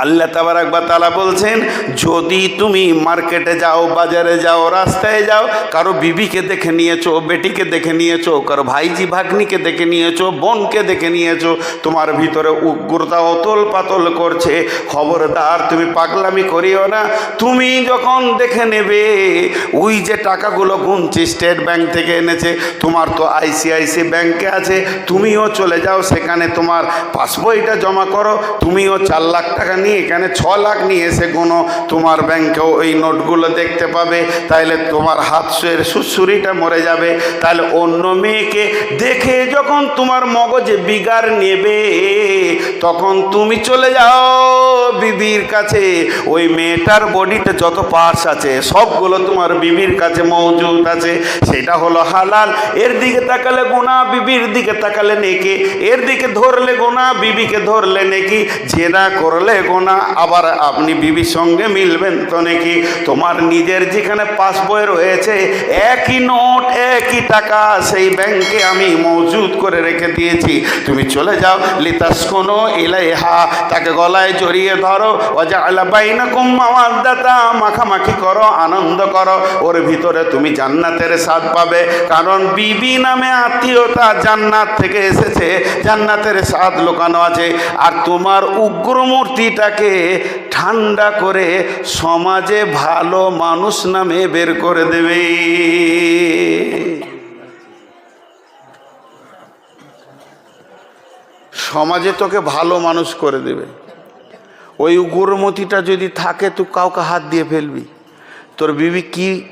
আল্লাহ তাবারাক ওয়া তাআলা বলছেন, যদি তুমি মার্কেটে যাও, বাজারে যাও, রাস্তায় যাও, কারো বিবিকে দেখে নিয়েছো, বেটিকে দেখে নিয়েছো, কারো ভাইজি ভাগ্নিকে দেখে নিয়েছো, বোনকে দেখে নিয়েছো, তোমার ভিতরে উগ্রতা অতল পাতল করছে, খবরদার তুমি পাগলামি করিও না। তুমি যখন দেখে নেবে ওই যে টাকাগুলো গুনছি স্টেট ব্যাংক থেকে এনেছে, তোমার তো আইসিআইসি ব্যাংকে আছে, তুমিও চলে যাও সেখানে তোমার পাসবইটা জমা করো, তুমিও 4 লাখ টাকা নিয়ে এখানে 6 লাখ নিয়ে এসে কোনো তোমার ব্যাংকেও এই নোটগুলো দেখতে পাবে, তাইলে তোমার হাতের সুসুরিটা মরে যাবে। তাহলে অন্য মেয়েকে দেখে যখন তোমার মগজে বিগার নেবে, তখন তুমি চলে যাও বিবির কাছে, ওই মেয়েটার বডিতে যত পার্টস আছে সবগুলো তোমার বিবির কাছে মজুদ আছে, সেটা হলো হালাল। এর দিকে তাকালে গুনাহ, বিবির দিকে তাকালে নেকি, এর দিকে ধরলে গুনাহ, বিবিকে ধরলে নেকি, জেনা করলে গুনাহ, আবার আপনি বিবির সঙ্গে মিলবেন তো নাকি। তোমার নিজের যেখানে পাসবই রয়েছে একই নোট একই টাকা সেই ব্যাংকে আমি মজুদ করে রেখে দিয়েছি, তুমি চলে যাও লিতাসকুনু ইলাইহা, তাকে গলায় জড়িয়ে ধরো, ওয়াজআলা বাইনাকুম মাওয়াদ্দাতা, মাখামাখি করো, আনন্দ করো, ওর ভিতরে তুমি জান্নাতের স্বাদ পাবে। কারণ বিবি নামে আত্মীয়তা জান্নাত থেকে এসেছে, জান্নাতের স্বাদ লুকানো আছে। আর তোমার উগ্র মূর্তিটাকে ঠান্ডা করে সমাজে ভালো মানুষ নামে বের করে দেবে। সমাজে তোকে ভালো মানুষ করে দেবে। ওই উগ্রমতিটা যদি থাকে তুই কাউকে হাত দিয়ে ফেলবি। তোর বিবি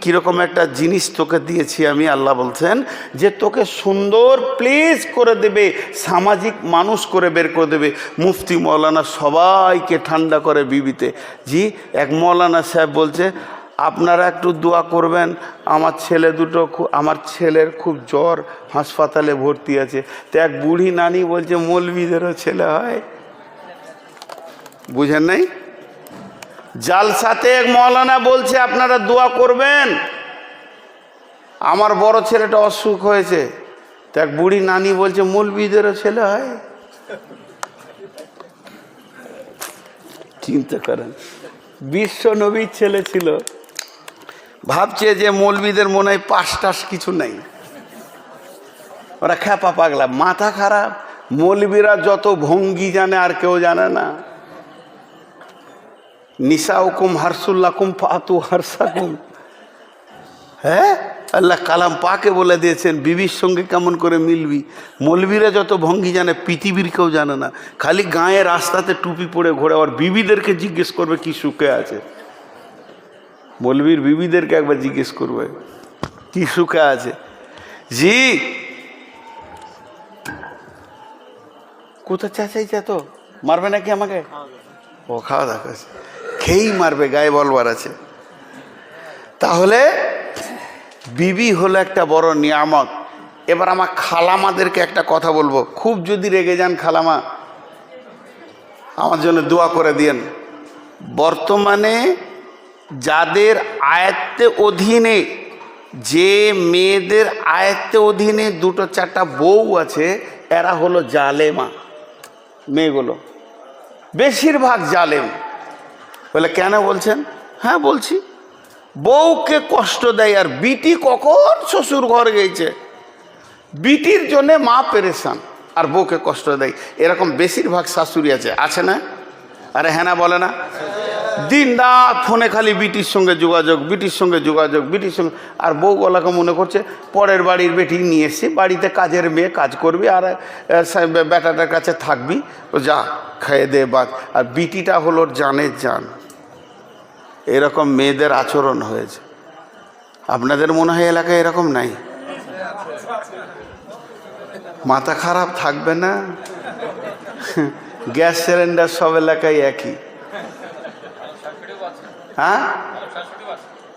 কীরকম একটা জিনিস তোকে দিয়েছি আমি, আল্লাহ বলছেন যে তোকে সুন্দর প্লেস করে দেবে, সামাজিক মানুষ করে বের করে দেবে। মুফতি মৌলানা সবাইকে ঠান্ডা করে বিবিতে। জি, এক মৌলানা সাহেব বলছে আপনারা একটু দোয়া করবেন, আমার ছেলে দুটো আমার ছেলের খুব জ্বর, হাসপাতালে ভর্তি আছে। তো এক বুড়ি নানি বলছে মৌলবীদেরও ছেলে হয়, বুঝেন নাই? জালসাতে এক মৌলানা বলছে আপনারা দোয়া করবেন, আমার বড় ছেলেটা অসুখ হয়েছে। তো এক বুড়ি নানি বলছে মৌলবীদেরও ছেলে হয়। চিন্তা করেন, বিশ্ব নবীর ছেলে ছিল, ভাবছে যে মৌলবীদের মনে হয় পাশ টাস কিছু নাই, ওরা খ্যাপা পাগলা, মাথা খারাপ। মৌলবীরা যত ভঙ্গি জানে আর কেউ জানে না। নিসাউকুম হারসুল্লাকুম ফাতু হারসাকুম, হ্যাঁ আল্লাহ কালাম পাকে বলে দিয়েছেন বিবির সঙ্গে কেমন করে মিলবি। মৌলবীরা যত ভঙ্গি জানে পৃথিবীর কেউ জানে না। খালি গায়ে রাস্তাতে টুপি পরে ঘোরে, আর বিবিদেরকে জিজ্ঞেস করবে কি সুখে আছে। মৌলবীর বিবিদেরকে একবার জিজ্ঞেস করবে কি সুখে আছে। জি কোথা চাচাইছা তো মারবে নাকি আমাকে? ও খাওয়া দাওয়া করছে, খেয়েই মারবে, গায়ে বলবার আছে। তাহলে বিবি হলো একটা বড় নিয়ামত। এবার আমার খালামাদেরকে একটা কথা বলবো, খুব যদি রেগে যান খালামা আমার জন্য দোয়া করে দিয়েন। বর্তমানে যাদের আয়ত্তে অধীনে, যে মেয়েদের আয়ত্তে অধীনে 2-4টা বউ আছে, এরা হলো জালেমা মেয়েগুলো, বেশিরভাগ জালেম। বলে কেন বলছেন? হ্যাঁ বলছি, বউকে কষ্ট দেয়। আর বিটি কখন শ্বশুর ঘর গেছে, বিটির জন্যে মা পেরেশান আর বউকে কষ্ট দেয়। এরকম বেশিরভাগ শাশুড়ি আছে না? আরে হ্যাঁ না বলে না? দিন রাত ফোনে খালি বিটির সঙ্গে যোগাযোগ, বিটির সঙ্গে যোগাযোগ, বিটির সঙ্গে। আর বউগুলাকে মনে করছে পরের বাড়ির বেটি নিয়ে এসছি, বাড়িতে কাজের মেয়ে কাজ করবি আর বেটাটার কাছে থাকবি, যা খেয়ে দে বাদ। আর বিটিটা হলো জানের জান। এরকম মেয়েদের আচরণ হয়েছে। আপনাদের মনে হয় এলাকায় এরকম নাই? মাথা খারাপ থাকবে না? গ্যাস সিলিন্ডার সব এলাকায় একই। হ্যাঁ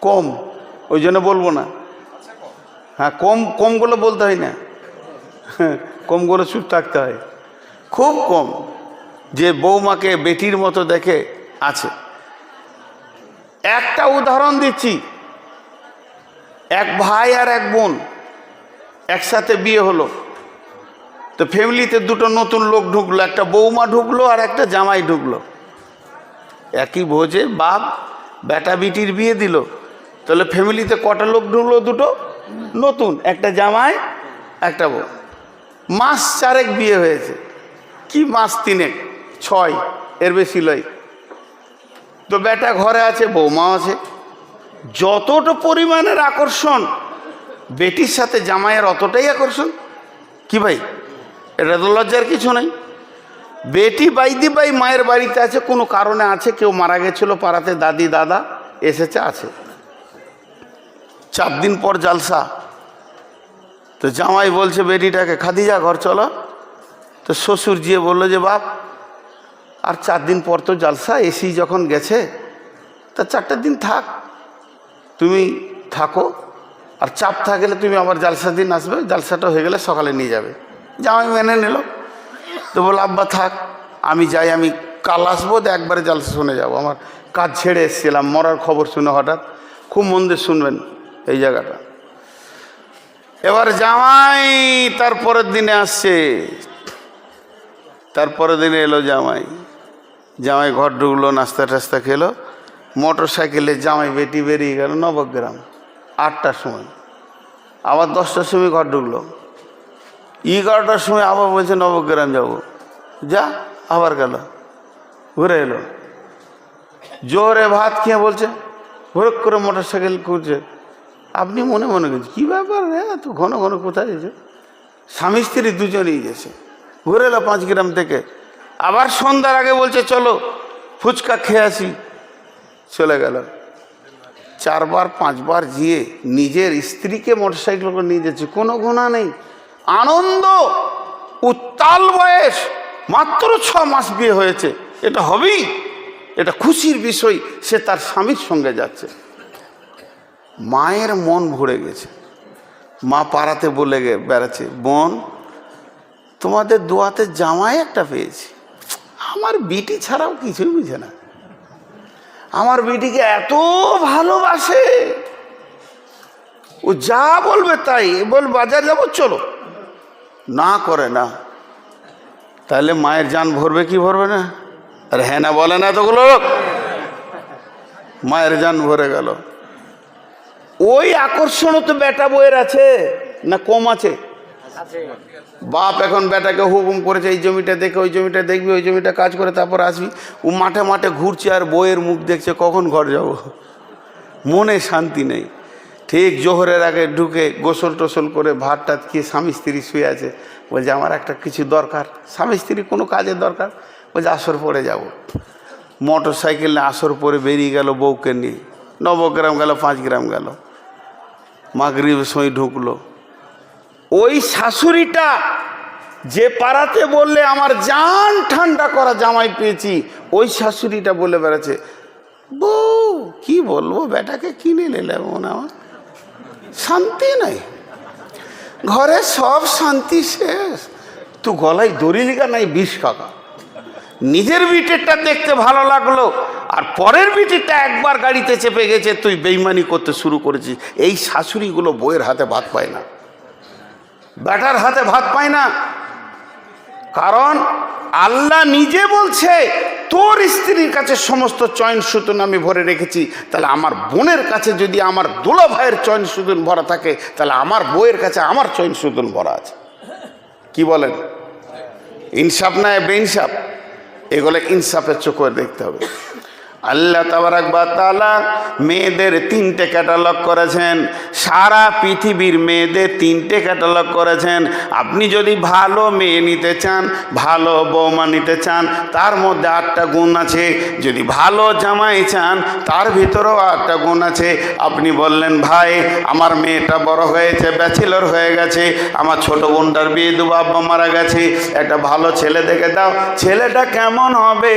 কম, ওই জন্য বলবো না। হ্যাঁ কমগুলো বলতে হয় না, কমগুলো চুপ থাকতে হয়। খুব কম যে বৌমাকে বেটির মতো দেখে আছে। একটা উদাহরণ দিচ্ছি, এক ভাই আর এক বোন একসাথে বিয়ে হলো। তো ফ্যামিলিতে 2টো নতুন লোক ঢুকলো, একটা বৌমা ঢুকলো আর একটা জামাই ঢুকলো। একই ভোজে বাপ বেটা বিটির বিয়ে দিল, তাহলে ফ্যামিলিতে কটা লোক ঢুকলো? দুটো, নতুন একটা জামাই একটা বউ। মাস 4 বিয়ে হয়েছে, কি মাস 3 6, এর বেশি লয়। তো বেটা ঘরে আছে, বৌমা আছে, যতটা পরিমাণের আকর্ষণ বেটির সাথে জামাইয়ের অতটাই আকর্ষণ। কি ভাই, এটা তো লজ্জার কিছু নাই। বেটি বাইদি বাই মায়ের বাড়িতে আছে, কোনো কারণে আছে, কেউ মারা গেছিল পাড়াতে, দাদি দাদা এসেছে, আছে। 4 দিন পর জালসা। তো জামাই বলছে বেটিটাকে, খাদিজা ঘর চলো। তো শ্বশুর গিয়ে বললো যে বাপ আর 4 দিন পর তো জালসা, এসি যখন গেছে তা 4টা দিন থাক, তুমি থাকো, আর চাপ থাকলে তুমি আবার জালসা দিন আসবে, জালসাটা হয়ে গেলে সকালে নিয়ে যাবে। জামাই মেনে নিল। তো বলো আব্বা থাক, আমি যাই, আমি কাল আসবো, একবারে জালসা শুনে যাবো। আমার কাজ ছেড়ে এসেছিলাম, মরার খবর শুনে হঠাৎ। খুব মন দিয়ে শুনবেন এই জায়গাটা। এবার জামাই তারপরের দিনে আসছে, তারপরের দিনে এলো জামাই। জামাই ঘর ঢুকলো, নাস্তা টাস্তা খেলো, মোটর সাইকেলে জামাই বেটি বেরিয়ে গেল নবগ্রাম 8টার সময়। আবার 10টার সময় ঘর ঢুকলো, 11টার সময় আবার বলছে নবগ্রাম যাব, যা, আবার গেল, ঘুরে এলো। জোরে ভাত খেয়ে বলছে, হুরক করে মোটর সাইকেল ঘুরছে। আপনি মনে মনে করছেন কী ব্যাপার, হ্যাঁ তো ঘন ঘন কোথায় গেছে? স্বামী স্ত্রী দুজনেই গেছে, ঘুরে এলো 5 গ্রাম থেকে। আবার সন্ধ্যার আগে বলছে চলো ফুচকা খেয়ে আসি, চলে গেল। 4বার 5বার গিয়ে নিজের স্ত্রীকে মোটর সাইকেল করে নিয়ে যাচ্ছে, কোনো গুণা নেই, আনন্দ উত্তাল বয়স, মাত্র 6 মাস বিয়ে হয়েছে, এটা হবেই, এটা খুশির বিষয়। সে তার স্বামীর সঙ্গে যাচ্ছে। মায়ের মন ভরে গেছে। মা পাড়াতে বলে বেড়াচ্ছে, বোন তোমাদের দোয়াতে জামাই একটা পেয়েছি, আমার বিটি ছাড়াও কিছুই বুঝে না, আমার বিটিকে এত ভালোবাসে, ও যা বলবে তাই, বল বাজার যাবো চলো, না করে না। তাহলে মায়ের জান ভরবে কি ভরবে না? আরে হ্যাঁ না বলে না এতগুলো লোক, মায়ের জান ভরে গেল। ওই আকর্ষণও তো বেটা বইয়ের আছে না কম আছে? বাপ এখন বেটাকে হুকুম করেছে এই জমিটা দেখে ওই জমিটা দেখবি, ওই জমিটা কাজ করে তারপর আসবি। ও মাঠে মাঠে ঘুরছে আর বইয়ের মুখ দেখছে, কখন ঘর যাব, মনে শান্তি নেই। ঠিক জোহরের আগে ঢুকে গোসল টোসল করে ভাত টাত খেয়ে স্বামী স্ত্রী শুয়ে আছে, বলছে আমার একটা কিছু দরকার। স্বামী স্ত্রী কোনো কাজের দরকার, বলছে আসর পরে যাব। মোটর সাইকেলে আসর পরে বেরিয়ে গেল বউকে নিয়ে, নবগ্রাম গেল, 5 গ্রাম গেল, মাগরিবের সময় ঢুকলো। ওই শাশুড়িটা যে পাড়াতে বললে আমার জান ঠান্ডা করা জামাই পেয়েছি, ওই শাশুড়িটা বলে বেড়াচ্ছে, বউ কি বলবো, বেটাকে কিনে নিলে মনে আমার শান্তি নাই, ঘরে সব শান্তি শেষ, তুই গলায় দড়ি লিগা নাই 20 টাকা। নিজের বিটিরটা দেখতে ভালো লাগলো, আর পরের বিটিরটা একবার গাড়িতে চেপে গেছে, তুই বেইমানি করতে শুরু করেছিস। এই শাশুড়িগুলো বইয়ের হাতে ভাত পায় না, বেটার হাতে ভাত পায় না। কারণ আল্লাহ নিজে বলছে তোর স্ত্রীর কাছে সমস্ত চয়ন সুতন আমি ভরে রেখেছি, তাহলে আমার বোনের কাছে যদি আমার দুলা ভাইয়ের চয়ন সুতন ভরা থাকে, তাহলে আমার বউয়ের কাছে আমার চয়ন সুতন ভরা আছে। কি বলেন? ইনসাফ না বেইনসাফ? এগুলো ইনসাফের চোখে দেখতে হবে। আল্লাহ তাবারাক ওয়া তাআলা মেয়েদের 3টে ক্যাটালগ করেছেন, সারা পৃথিবীর মেয়েদের 3টে ক্যাটালগ করেছেন। আপনি যদি ভালো মেয়ে নিতে চান, ভালো বৌমা নিতে চান, তার মধ্যে 8টা গুণ আছে। যদি ভালো জামাই চান, তার ভিতরেও 8টা গুণ আছে। আপনি বললেন ভাই আমার মেয়েটা বড় হয়েছে, ব্যাচেলর হয়ে গেছে, আমার ছোট বোনটার বিয়ে দেবো, আব্বা মারা গেছে, একটা ভালো ছেলে দেখে দাও। ছেলেটা কেমন হবে,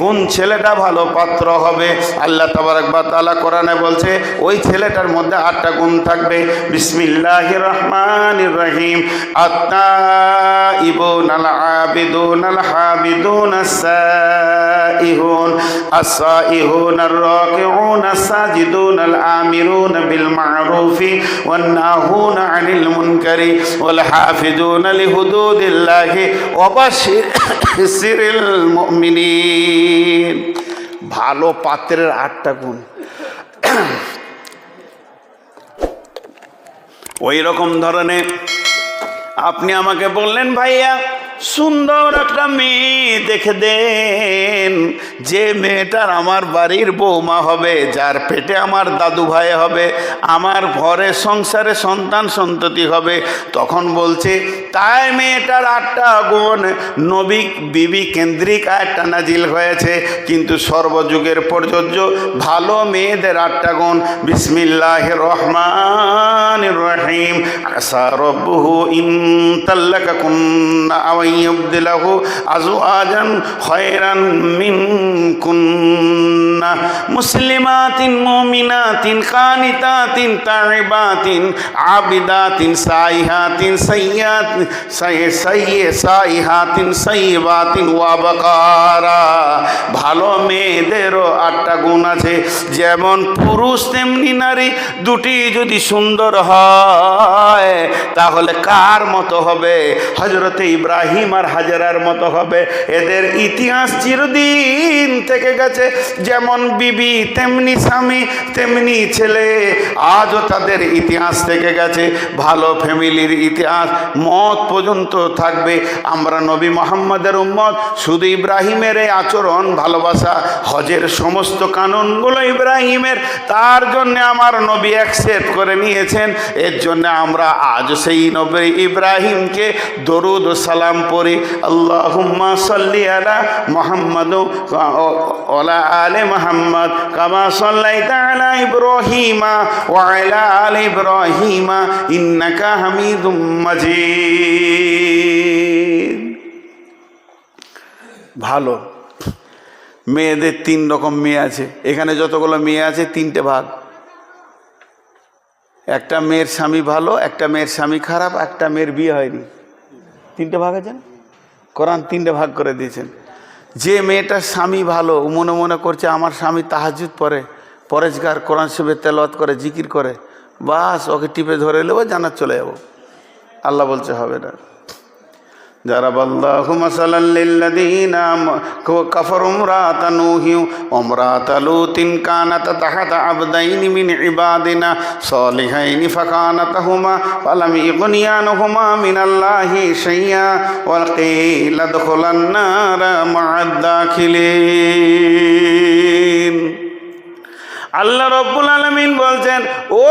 কোন ছেলেটা ভালো পাত্র হবে? আল্লাহ তাবারাক ওয়া তাআলা কোরআনে বলছে ওই ছেলেটার মধ্যে 8টা গুণ থাকবে। বিসমিল্লাহির রহমানির রহিম। আত-তাইবুনাল আবিদুনাল হাবিদুনাস সাইহুন আস-সাইহুনার রাকিউনাস সাজিদুনাল আমিরুনা বিল মা'রুফি ওয়ান নাহুনা আনিল মুনকারি ওয়াল হাফিজুনা লিহুদুদিল্লাহি ওয়া বাশশিরিল মুমিনিন। ভালো পাত্রের 8টা গুণ। ওই রকম ধরনের আপনি আমাকে বললেন ভাইয়া সুন্দর একটা মেয়ে দেখে দেন, যে মেয়েটার আমার বাড়ির বৌমা হবে, যার পেটে আমার দাদু ভাই হবে, আমার ঘরে সংসারে সন্তান সন্ততি হবে। তখন বলছে তাই মেয়েটার 8টা গুণ। নবী বিবি কেন্দ্রিক আয়াতটা নাজিল হয়েছে, কিন্তু সর্বযুগের প্রযোজ্য ভালো মেয়েদের 8টা গুণ। বিসমিল্লাহির রহমানির রহিম। আসা রব্বুহু ইন তাল্লাকাকুন্না আও ইউবদিলাহু আজওয়াজান খায়রান মিনকুন্না মুসলিমাতিন মুমিনাতিন কানিতাতিন তাইবাতিন আবিদাতিন সাইহাতিন সাইহাতিন সাইয়্যিবাতিন ওয়া বাকারা। ভালো মেয়েদেরও 8টা গুণ আছে, যেমন পুরুষ তেমনি নারী, দুটি যদি সুন্দর হয় তাহলে কার মতো হবে? হযরতে ইব্রাহিম আর হাজেরার মতো হবে। এদের ইতিহাস চিরদিন থেকে গেছে, যেমন বিবি তেমনি স্বামী তেমনি ছেলে, আজও তাদের ইতিহাস থেকে গেছে। ভালো ফ্যামিলির ইতিহাস মত পর্যন্ত থাকবে। আমরা নবী মুহাম্মদের উম্মত, শুধু ইব্রাহিমের এই আচরণ ভালোবাসা, হজের সমস্ত কানুনগুলো ইব্রাহিমের, তার জন্য আমার নবী অ্যাকসেপ্ট করে নিয়েছেন। এর জন্য আমরা আজ সেই নবী ইব্রাহিমকে দরুদ ও সালাম পড়ি। আল্লাহুম্মা সাল্লি আলা মুহাম্মাদ ওয়া আলি মুহাম্মাদ কামা সাল্লাইতা আলা ইব্রাহিমা ওয়া আলা আলি ইব্রাহিমা ইন্নাকা হামিদুম মাজিদ। ভালো মেয়েদের 3 রকম মেয়ে আছে। এখানে যতগুলো মেয়ে আছে 3টে ভাগ। একটা মেয়ের স্বামী ভালো, একটা মেয়ের স্বামী খারাপ, একটা মেয়ের বিয়ে হয়নি। 3টে ভাগ আছে। কোরআন 3টে ভাগ করে দিয়েছেন। যে মেয়েটার স্বামী ভালো, মনে মনে করছে আমার স্বামী তাহাজ্জুদ পড়ে, পরেজগার, কোরআন শরীফ তেলাওয়াত করে, জিকির করে, বাস ওকে টিপে ধরে নেবো, জান্নাত চলে যাবো। আল্লাহ বলছে হবে না। জারাবাল্লাহু মাসালান লিল্লাযীনা কাফারু ইমরাআতা নূহিন ওয়া ইমরাআতা লূতিন কানাতা তাহতা আবদাইনি মিন ইবাদিনা সালিহাইনি ফাকানাতাহুমা ফালাম ইগনিয়া আনহুমা মিনাল্লাহি শাইআ ওয়া কিলা দুখুলান নারা মা'আদ দাখিলিন। আল্লাহ রব্বুল আলামিন বলছেন, ও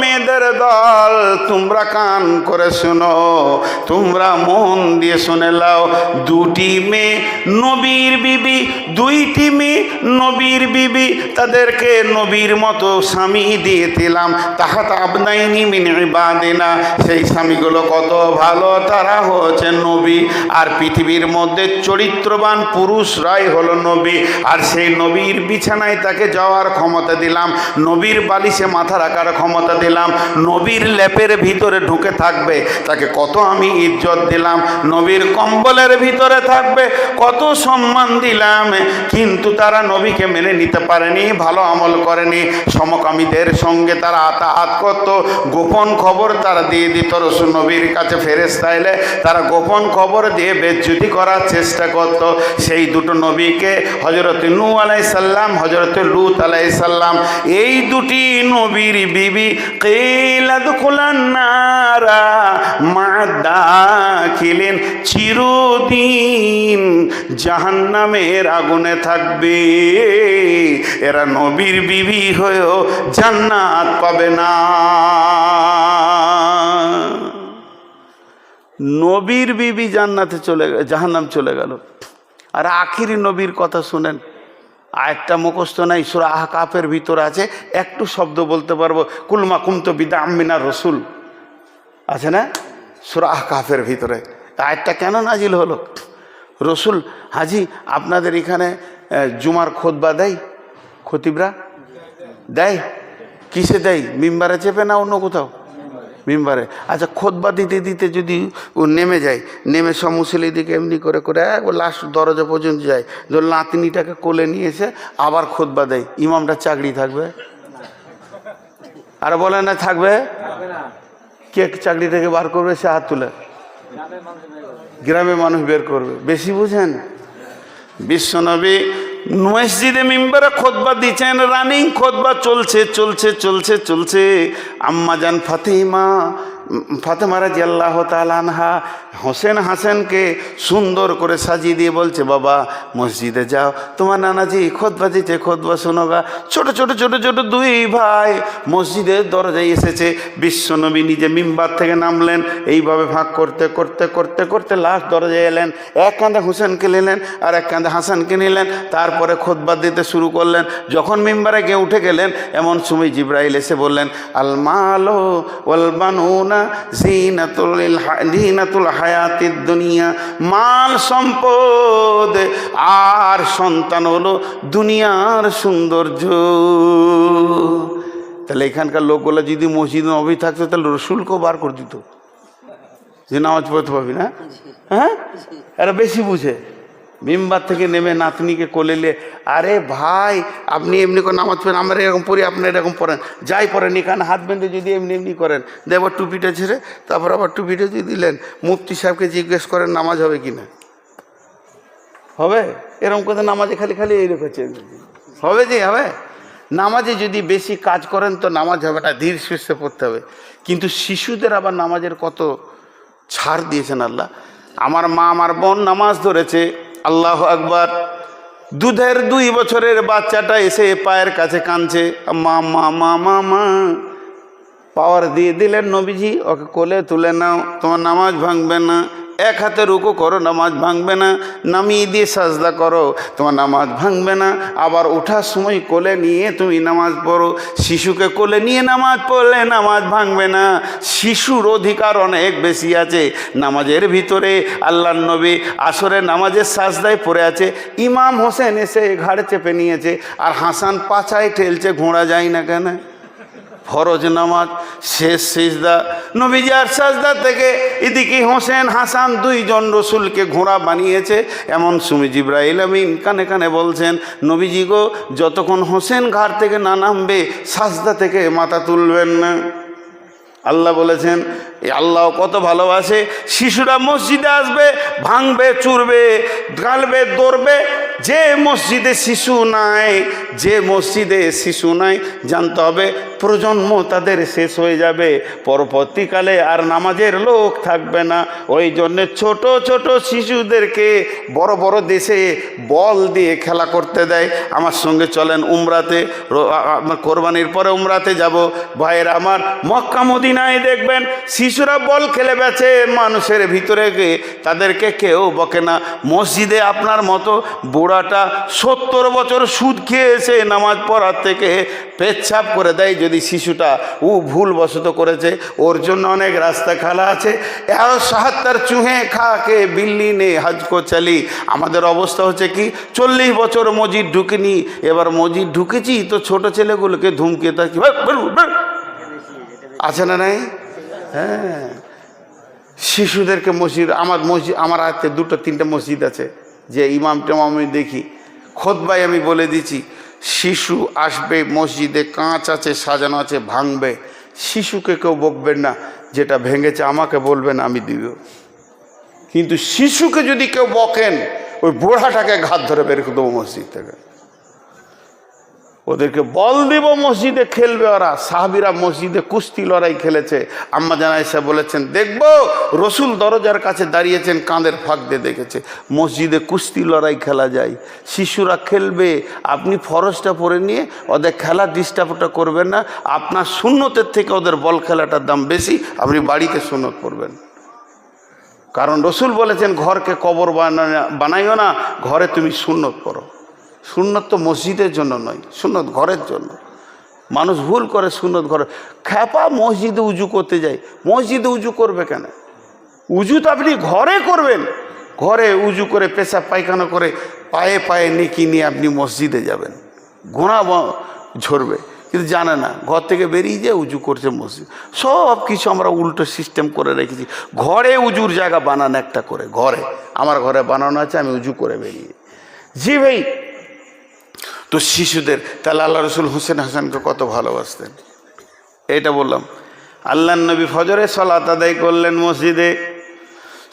মেয়েদের দল, তোমরা কান করে শোনো, তোমরা মন দিয়ে শুনে লাও। 2টি মেয়ে নবীর বিবি, 2টি মেয়ে নবীর বিবি, তাদেরকে নবীর মতো স্বামী দিয়ে দিলাম। তাহাত আবনাইনি মিন ইবাদিনা, সেই স্বামীগুলো কত ভালো, তারা হচ্ছে নবী। আর পৃথিবীর মধ্যে চরিত্রবান পুরুষরাই হলো নবী। আর সেই নবীর বিছানায় তাকে যাওয়ার ক্ষমতা দিলাম, নবীর বালিশে মাথা রাখার ক্ষমতা দিলাম, নবীর লেপের ভিতরে ঢুকে থাকবে, তাকে কত আমি ইজ্জত দিলাম, নবীর কম্বলের ভিতরে থাকবে, কত সম্মান দিলাম। কিন্তু তারা নবীকে মেনে নিতে পারেনি, ভালো আমল করেনি। সমকামীদের সঙ্গে তারা আতাহাত করত, গোপন খবর তারা দিয়ে দিত রাসূল নবীর কাছে। ফেরেশতা এলে তারা গোপন খবর দিয়ে বেজ্জতি করার চেষ্টা করত। সেই 2টো নবীকে, হযরত নূহ আলাইহিস সালাম, হযরত লূত আলাইহিস সালাম, এই 2টি নবীর বিবি কিলা দুখুলান নারা মা'আদ দাখিলিন, চিরদিন জাহান্নামের আগুনে থাকবে। এরা নবীর বিবি হয়েও জান্নাত পাবে না। নবীর বিবি জান্নাতে চলে, জাহান্নাম চলে গেল। আর আখিরি নবীর কথা শুনেন, আয়াতটা মুখস্থ নাই, সূরা আহকাফের ভিতরে আছে, একটু শব্দ বলতে পারবো। কুলমা কুমতু বিদআম মিনার রাসূল আছে না সূরা আহকাফের ভিতরে। আয়াতটা কেন নাজিল হলো? রসুল হাজি আপনাদের এখানে জুমার খুতবা দেয়, খতিবরা দেয়, কিসে দেয়? মিম্বারে চেপে না অন্য কোথাও? মিম্বারে। আচ্ছা, খুতবা দিতে দিতে যদি ও নেমে যায়, নেমে সব মুসল্লিদিকে এমনি করে করে একবার লাস্ট দরজা পর্যন্ত যায়, ধর নাতনিটাকে কোলে নিয়ে এসে আবার খুতবা দেয়, ইমামটা চাকরি থাকবে? আর বলে না থাকবে? কে চাকরি থেকে বার করবে? সে হাত তুলে। গ্রামে মানুষ বের করবে। বেশি বুঝেন? বিশ্বনবী মসজিদে মিম্বরে খুতবা দিচ্ছেন, রানিং খুতবা চলছে চলছে চলছে চলছে। আম্মাজান ফাতেমা রাদিয়াল্লাহু তাআলা আনহা হোসেন হাসানকে সুন্দর করে সাজিয়ে দিয়ে বলছে, বাবা মসজিদে যাও, তোমার নানাজি খুতবা দিচ্ছে, খুতবা শোনো গা। ছোট ছোট ছোট ছোট দুই ভাই মসজিদের দরজায় এসেছে। বিশ্বনবী নিজে মিম্বার থেকে নামলেন, এইভাবে ভাগ করতে করতে করতে করতে লাস্ট দরজায় এলেন। এক কাঁধে হোসেনকে নিলেন আর এক কাঁধে হাসানকে নিলেন, তারপরে খুতবা দিতে শুরু করলেন। যখন মিম্বারে গিয়ে উঠে গেলেন, এমন সময় জিবরাইল এসে বললেন, আল মালু ওয়াল বানুনা জিনাতুল হায়াতিদ দুনিয়া, মাল সম্পদ আর সন্তান হলো দুনিয়ার সৌন্দর্য। তাহলে এখানকার লোকগুলো যদি মসজিদ নবী থাকতো তাহলে রসুলকেও বার করে দিত যে নামাজ পড়তে পারবি না। হ্যাঁ, এরা বেশি বুঝে। মিম্বার থেকে নেমে নাতনিকে কোলে নিয়ে, আরে ভাই আপনি এমনি করে নামাজ পড়েন, আমরা এরকম পড়ি, আপনি এরকম পড়েন, যাই পড়েন, এখানে হাত বেঁধে যদি এমনি এমনি করেন, দেখবার টুপিটা ছেড়ে তারপর আবার টুপিটা দিয়ে দিলেন, মুফতি সাহেবকে জিজ্ঞেস করেন নামাজ হবে কি না। হবে এরকম কথা? নামাজে খালি খালি এই রেখেছে হবে যে হবে? নামাজে যদি বেশি কাজ করেন তো নামাজ হবে না, ধীর সুস্থে পড়তে হবে। কিন্তু শিশুদের আবার নামাজের কত ছাড় দিয়েছেন আল্লাহ। আমার মা আমার বোন নামাজ ধরেছে, আল্লাহ আকবার, দুধের 2 বছরের বাচ্চাটা এসে পায়ের কাছে কাঁদছে, মা মা মা মা মা। পাওয়ার দিয়ে দিলেন নবীজি, ওকে কোলে তুলে নাও, তোমার নামাজ ভাঙবে না। এক হাতে রুকু করো, নামাজ ভাঙবে না। নামিয়ে দিয়ে সাজদা করো, তোমার নামাজ ভাঙবে না। আবার ওঠার সময় কোলে নিয়ে তুমি নামাজ পড়ো। শিশুকে কোলে নিয়ে নামাজ পড়লে নামাজ ভাঙবে না। শিশুর অধিকার অনেক বেশি আছে নামাজের ভিতরে। আল্লাহর নবী আসরে নামাজের সাজদায় পড়ে আছে, ইমাম হোসেন এসে ঘাড়ে চেপে নিয়েছে, আর হাসান পাছায় ঠেলছে, ঘোড়া যায় না কেন? ফরজ নামাজ শেষ সিজদা, নবীজি আর সাজদা থেকে এদিকে হোসেন হাসান 2 জন রসুলকে ঘোড়া বানিয়েছে। এমন সময় জিবরাইল আমিন কানে কানে বলছেন, নবীজি গো, যতক্ষণ হোসেন ঘাট থেকে না নামবে সাজদা থেকে মাথা তুলবেন না। আল্লাহ বলেছেন, আল্লাহ কত ভালোবাসে। শিশুরা মসজিদে আসবে, ভাঙবে, চুরবে, গালবে, দৌড়বে। যে মসজিদে শিশু নাই, যে মসজিদে শিশু নাই, জানতে হবে প্রজন্ম তাদের শেষ হয়ে যাবে, পরবর্তীকালে আর নামাজের লোক থাকবে না। ওই জন্যে ছোট ছোট শিশুদেরকে বড় বড় দেশে বল দিয়ে খেলা করতে দেয়। আমার সঙ্গে চলেন উমরাতে, কোরবানির পরে উমরাতে যাব। ভাইয়েরা আমার, মক্কা মদিনায় দেখবেন শিশুরা বল খেলে বেছে মানুষের ভিতরে গিয়ে, তাদেরকে কেউ বকে না। মসজিদে আপনার মতো বুড়াটা 70 বছর সুদ খেয়েছে নামাজ পড়ার থেকে পেচ্ছাপ করে দেয়, যদি শিশুটা ভুলবশত করেছে, ওর জন্য অনেক রাস্তা খালা আছে। 71 চুহে খাকে বিল্লি নে হজ কো চলি। আমাদের অবস্থা হচ্ছে কি, 40 বছর মসজিদ ঢুকিনি, এবার মসজিদ ঢুকেছি তো ছোট ছেলেগুলোকে ধুমকে থাকি, আছে না নাই? হ্যাঁ, শিশুদেরকে মসজিদ, আমার হাতে 2-3টে মসজিদ আছে, যে ইমাম টেমাম আমি দেখি, খুতবায় আমি বলে দিচ্ছি, শিশু আসবে মসজিদে, কাঁচ আছে, সাজানো আছে, ভাঙবে, শিশুকে কেউ বকবেন না, যেটা ভেঙেছে আমাকে বলবেন, আমি দিব। কিন্তু শিশুকে যদি কেউ বকেন, ওই বুড়াটাকে ঘাত ধরে বের করে দেবো মসজিদ থেকে, ওদেরকে বল দিব, মসজিদে খেলবে ওরা। সাহাবীরা মসজিদে কুস্তি লড়াই খেলেছে। আম্মা জান আয়েশা বলেছেন, দেখবো রসুল দরজার কাছে দাঁড়িয়েছেন, কাঁধের ফাঁক দিয়ে দেখেছে মসজিদে কুস্তি লড়াই খেলা যায়, শিশুরা খেলবে। আপনি ফরজটা পরে নিয়ে ওদের খেলা ডিস্টার্বটা করবেন না। আপনার সুন্নতের থেকে ওদের বল খেলাটার দাম বেশি, আপনি বাড়িতে সুন্নত করবেন। কারণ রসুল বলেছেন, ঘরকে কবর বানাইও না, ঘরে তুমি সুন্নত করো। সুন্নত তো মসজিদের জন্য নয়, সুন্নত ঘরের জন্য। মানুষ ভুল করে সুন্নত ঘরে, খ্যাপা মসজিদে উজু করতে যায়, মসজিদে উজু করবে কেন? উজু তো আপনি ঘরে করবেন, ঘরে উজু করে পেশাব পায়খানা করে পায়ে পায়ে নেকি নিয়ে আপনি মসজিদে যাবেন, গুনাহ ঝরবে। কিন্তু জানে না, ঘর থেকে বেরিয়ে যায় উজু করছে মসজিদ। সব কিছু আমরা উল্টো সিস্টেম করে রেখেছি। ঘরে উজুর জায়গা বানানো একটা করে, ঘরে আমার ঘরে বানানো আছে, আমি উজু করে বেরিয়ে। জি ভাই, তো শিশুদের, তাহলে আল্লাহ রসুল হোসেন হাসানকে কত ভালোবাসতেন, এটা বললাম। আল্লাহ নবী ফজরে সালাত আদায় করলেন মসজিদে,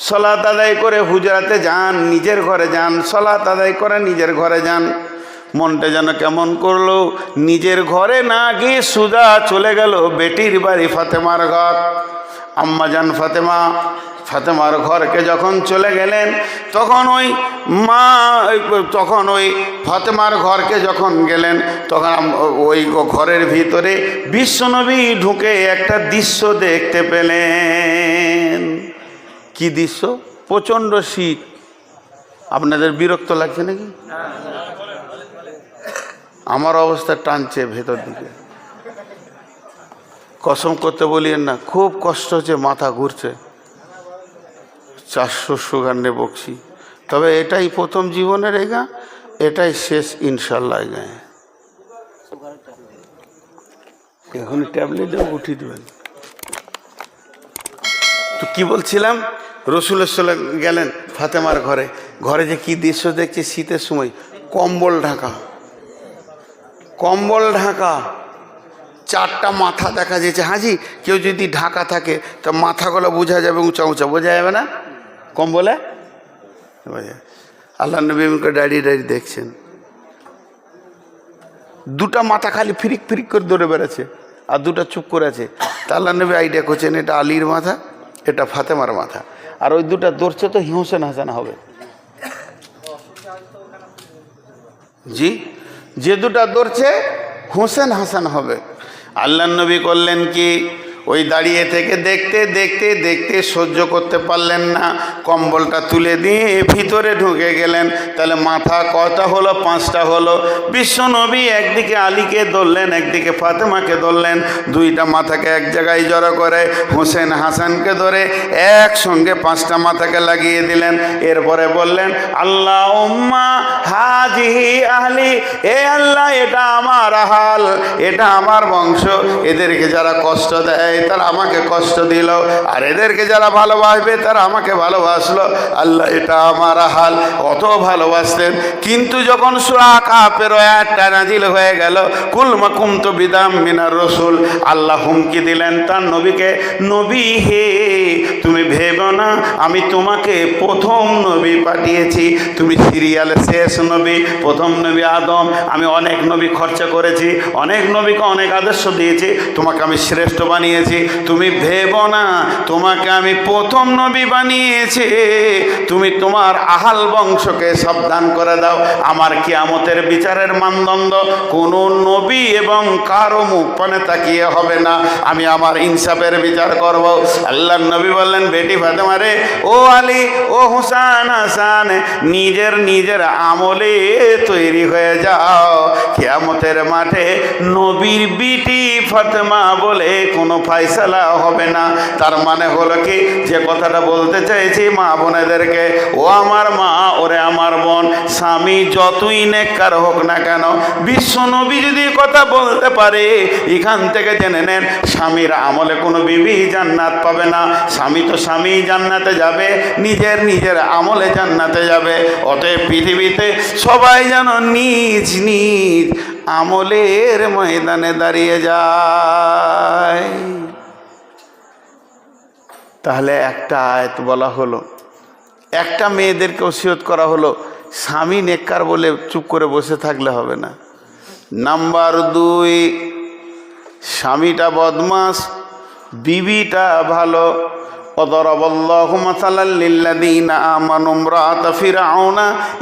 সালাত আদায় করে হুজরাতে যান, নিজের ঘরে যান, সালাত আদায় করে নিজের ঘরে যান। মনটা যেন কেমন করলো, নিজের ঘরে না গিয়ে সুজা চলে গেল বেটির বাড়ি ফাতেমার ঘর। আম্মাজান ফাতেমার ঘরকে যখন চলে গেলেন, তখন ওই ফাতেমার ঘরকে যখন গেলেন, তখন ওই ঘরের ভিতরে বিশ্বনবী ঢুকে একটা দৃশ্য দেখতে পেলেন। কি দৃশ্য? প্রচণ্ড শীত। আপনাদের বিরক্ত লাগছে নাকি? আমার অবস্থা টানছে ভেতর দিকে, কসম করতে বলিয়েন না, খুব কষ্ট হচ্ছে, মাথা ঘুরছে। 400 সুগার নিয়ে বকছি, তবে এটাই প্রথম জীবনের এগা, এটাই শেষ ইনশাল্লাহ। গায়ে এখন ট্যাবলেট উঠিয়ে দেবেন। তো কি বলছিলাম, রসুলের সাথে গেলেন ফাতেমার ঘরে, ঘরে যে কি দৃশ্য দেখছে, শীতের সময় কম্বল ঢাকা, 4টা মাথা দেখা যাচ্ছে। হাজি, কেউ যদি ঢাকা থাকে তা মাথাগুলো বোঝা যাবে, উঁচা উঁচা, বোঝা যাবে না কম্বলে? আল্লাহ নবী দাঁড়িয়ে দেখছেন, 2টা মাথা খালি ফিরিক ফিরিক করে দৌড়ে বেড়াচ্ছে, আর 2টা চুপ করে আছে। তা আল্লাহ নবী আইডিয়া করছেন, এটা আলীর মাথা, এটা ফাতেমার মাথা, আর ওই 2টা দৌড়ছে তো হোসেন হাসান হবে। জি, যে 2টা দৌড়ছে হোসেন হাসান হবে। আল্লাহ নবী করলেন কি, ওই দাঁড়িয়ে থেকে দেখতে দেখতে দেখতে সহ্য করতে পারলেন না, কম্বলটা তুলে দিয়ে ভিতরে ঢুকে গেলেন। তাহলে মাথা কয়টা হলো? 5টা হলো। বিশ্বনবী একদিকে আলীকে ধরলেন, একদিকে ফাতেমাকে ধরলেন, 2টা মাথাকে এক জায়গায় জড়ো করে হোসেন হাসানকে ধরে একসঙ্গে 5টা মাথাকে লাগিয়ে দিলেন। এরপরে বললেন, আল্লাহুম্মা হাজিহি আহলি, এ আল্লাহ, এটা আমার আহাল, এটা আমার বংশ, এদেরকে যারা কষ্ট দেয় তারা আমাকে কষ্ট দিল, আর এদেরকে যারা ভালোবাসবে তারা আমাকে ভালোবাসলো। আল্লাহ, এটা আমার হাল। কত ভালোবাসতেন। কিন্তু যখন সূরা কাফের আয়াতটা নাজিল হয়ে গেল, কুল মা কুনতু বিদাম মিনার রাসূল, আল্লাহ হুমকি দিলেন তার নবীকে, নবী হে, তুমি ভেবো না আমি তোমাকে প্রথম নবী পাঠিয়েছি, তুমি সিরিয়ালে শেষ নবী, প্রথম নবী আদম। আমি অনেক নবী খরচা করেছি, অনেক নবীকে অনেক আদর্শ দিয়েছি, তোমাকে আমি শ্রেষ্ঠ বানিয়েছি। তুমি ভেবো না তোমাকে আমি প্রথম নবী বানিয়েছি, তুমি তোমার আহাল বংশকে সাবধান করে দাও। আমার কিয়ামতের বিচারের মানদণ্ড কোন নবী এবং কারো মুখ পানে তাকিয়ে হবে না, আমি আমার ইনসাফের বিচার করব। আল্লাহর নবী বললেন, বেটি ফাতেমা রে, ও আলী, ও হুসান হাসান, নিজের আমলে তৈরি হয়ে যাও, কিয়ামতের মাঠে নবীর বিটি ফাতেমা বলে কোনো ফায়সালা হবে না। তার মানে হলো কি, যে কথাটা বলতে চাইছি মা বোনেদেরকে, ও আমার মা, ওরে আমার বোন, স্বামী যতই নেককার হোক না কেন, বিশ্ব নবী যদি কথা বলতে পারে, এখান থেকে জেনে নেন স্বামীর আমলে কোনো বিবি জান্নাত পাবে না। স্বামী তো স্বামী জান্নাতে যাবে, নিজের আমলে জান্নাতে যাবে। অতএব পৃথিবীতে সবাই যেন নিজ আমলের ময়দানে দাঁড়িয়ে যায়। তাহলে একটা আয়াত বলা হলো, একটা মেয়েদেরকে ওসিয়ত করা হলো, স্বামী নেককার বলে চুপ করে বসে থাকলে হবে না। নাম্বার 2, স্বামীটা বদমাস, বিবিটা ভালো। وضرب الله مثلا للذين آمنوا امرأة فرعون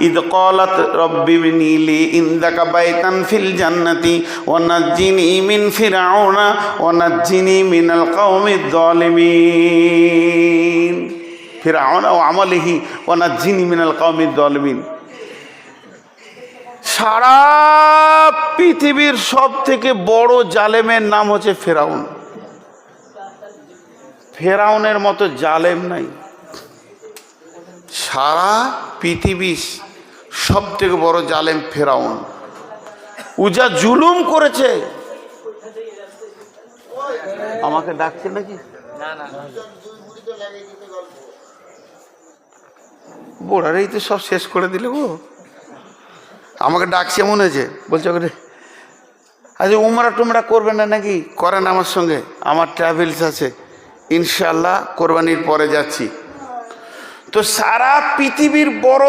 إذ قالت رب ابن لي عندك بيتا في الجنة ونجني من فرعون ونجني من القوم الظالمين فرعون وعمله ونجني من القوم الظالمين। সারা পৃথিবীর সব থেকে বড় জালেমের নাম হচ্ছে ফেরাউন। ফেরাউনের মতো জালেম নাই। সারা পৃথিবীর সব থেকে বড় জালেম ফেরাউন। ও যা জুলুম করেছে। আমাকে ডাকছে নাকি? বোড়ারাই তো সব শেষ করে দিলে গো। আমাকে ডাকছে মনে হয়েছে, বলছে আচ্ছা উমরা টুমরা করবেন না নাকি? করেন আমার সঙ্গে, আমার ট্রাভেলস আছে, ইনশাল্লাহ কোরবানির পরে যাচ্ছি। তো সারা পৃথিবীর বড়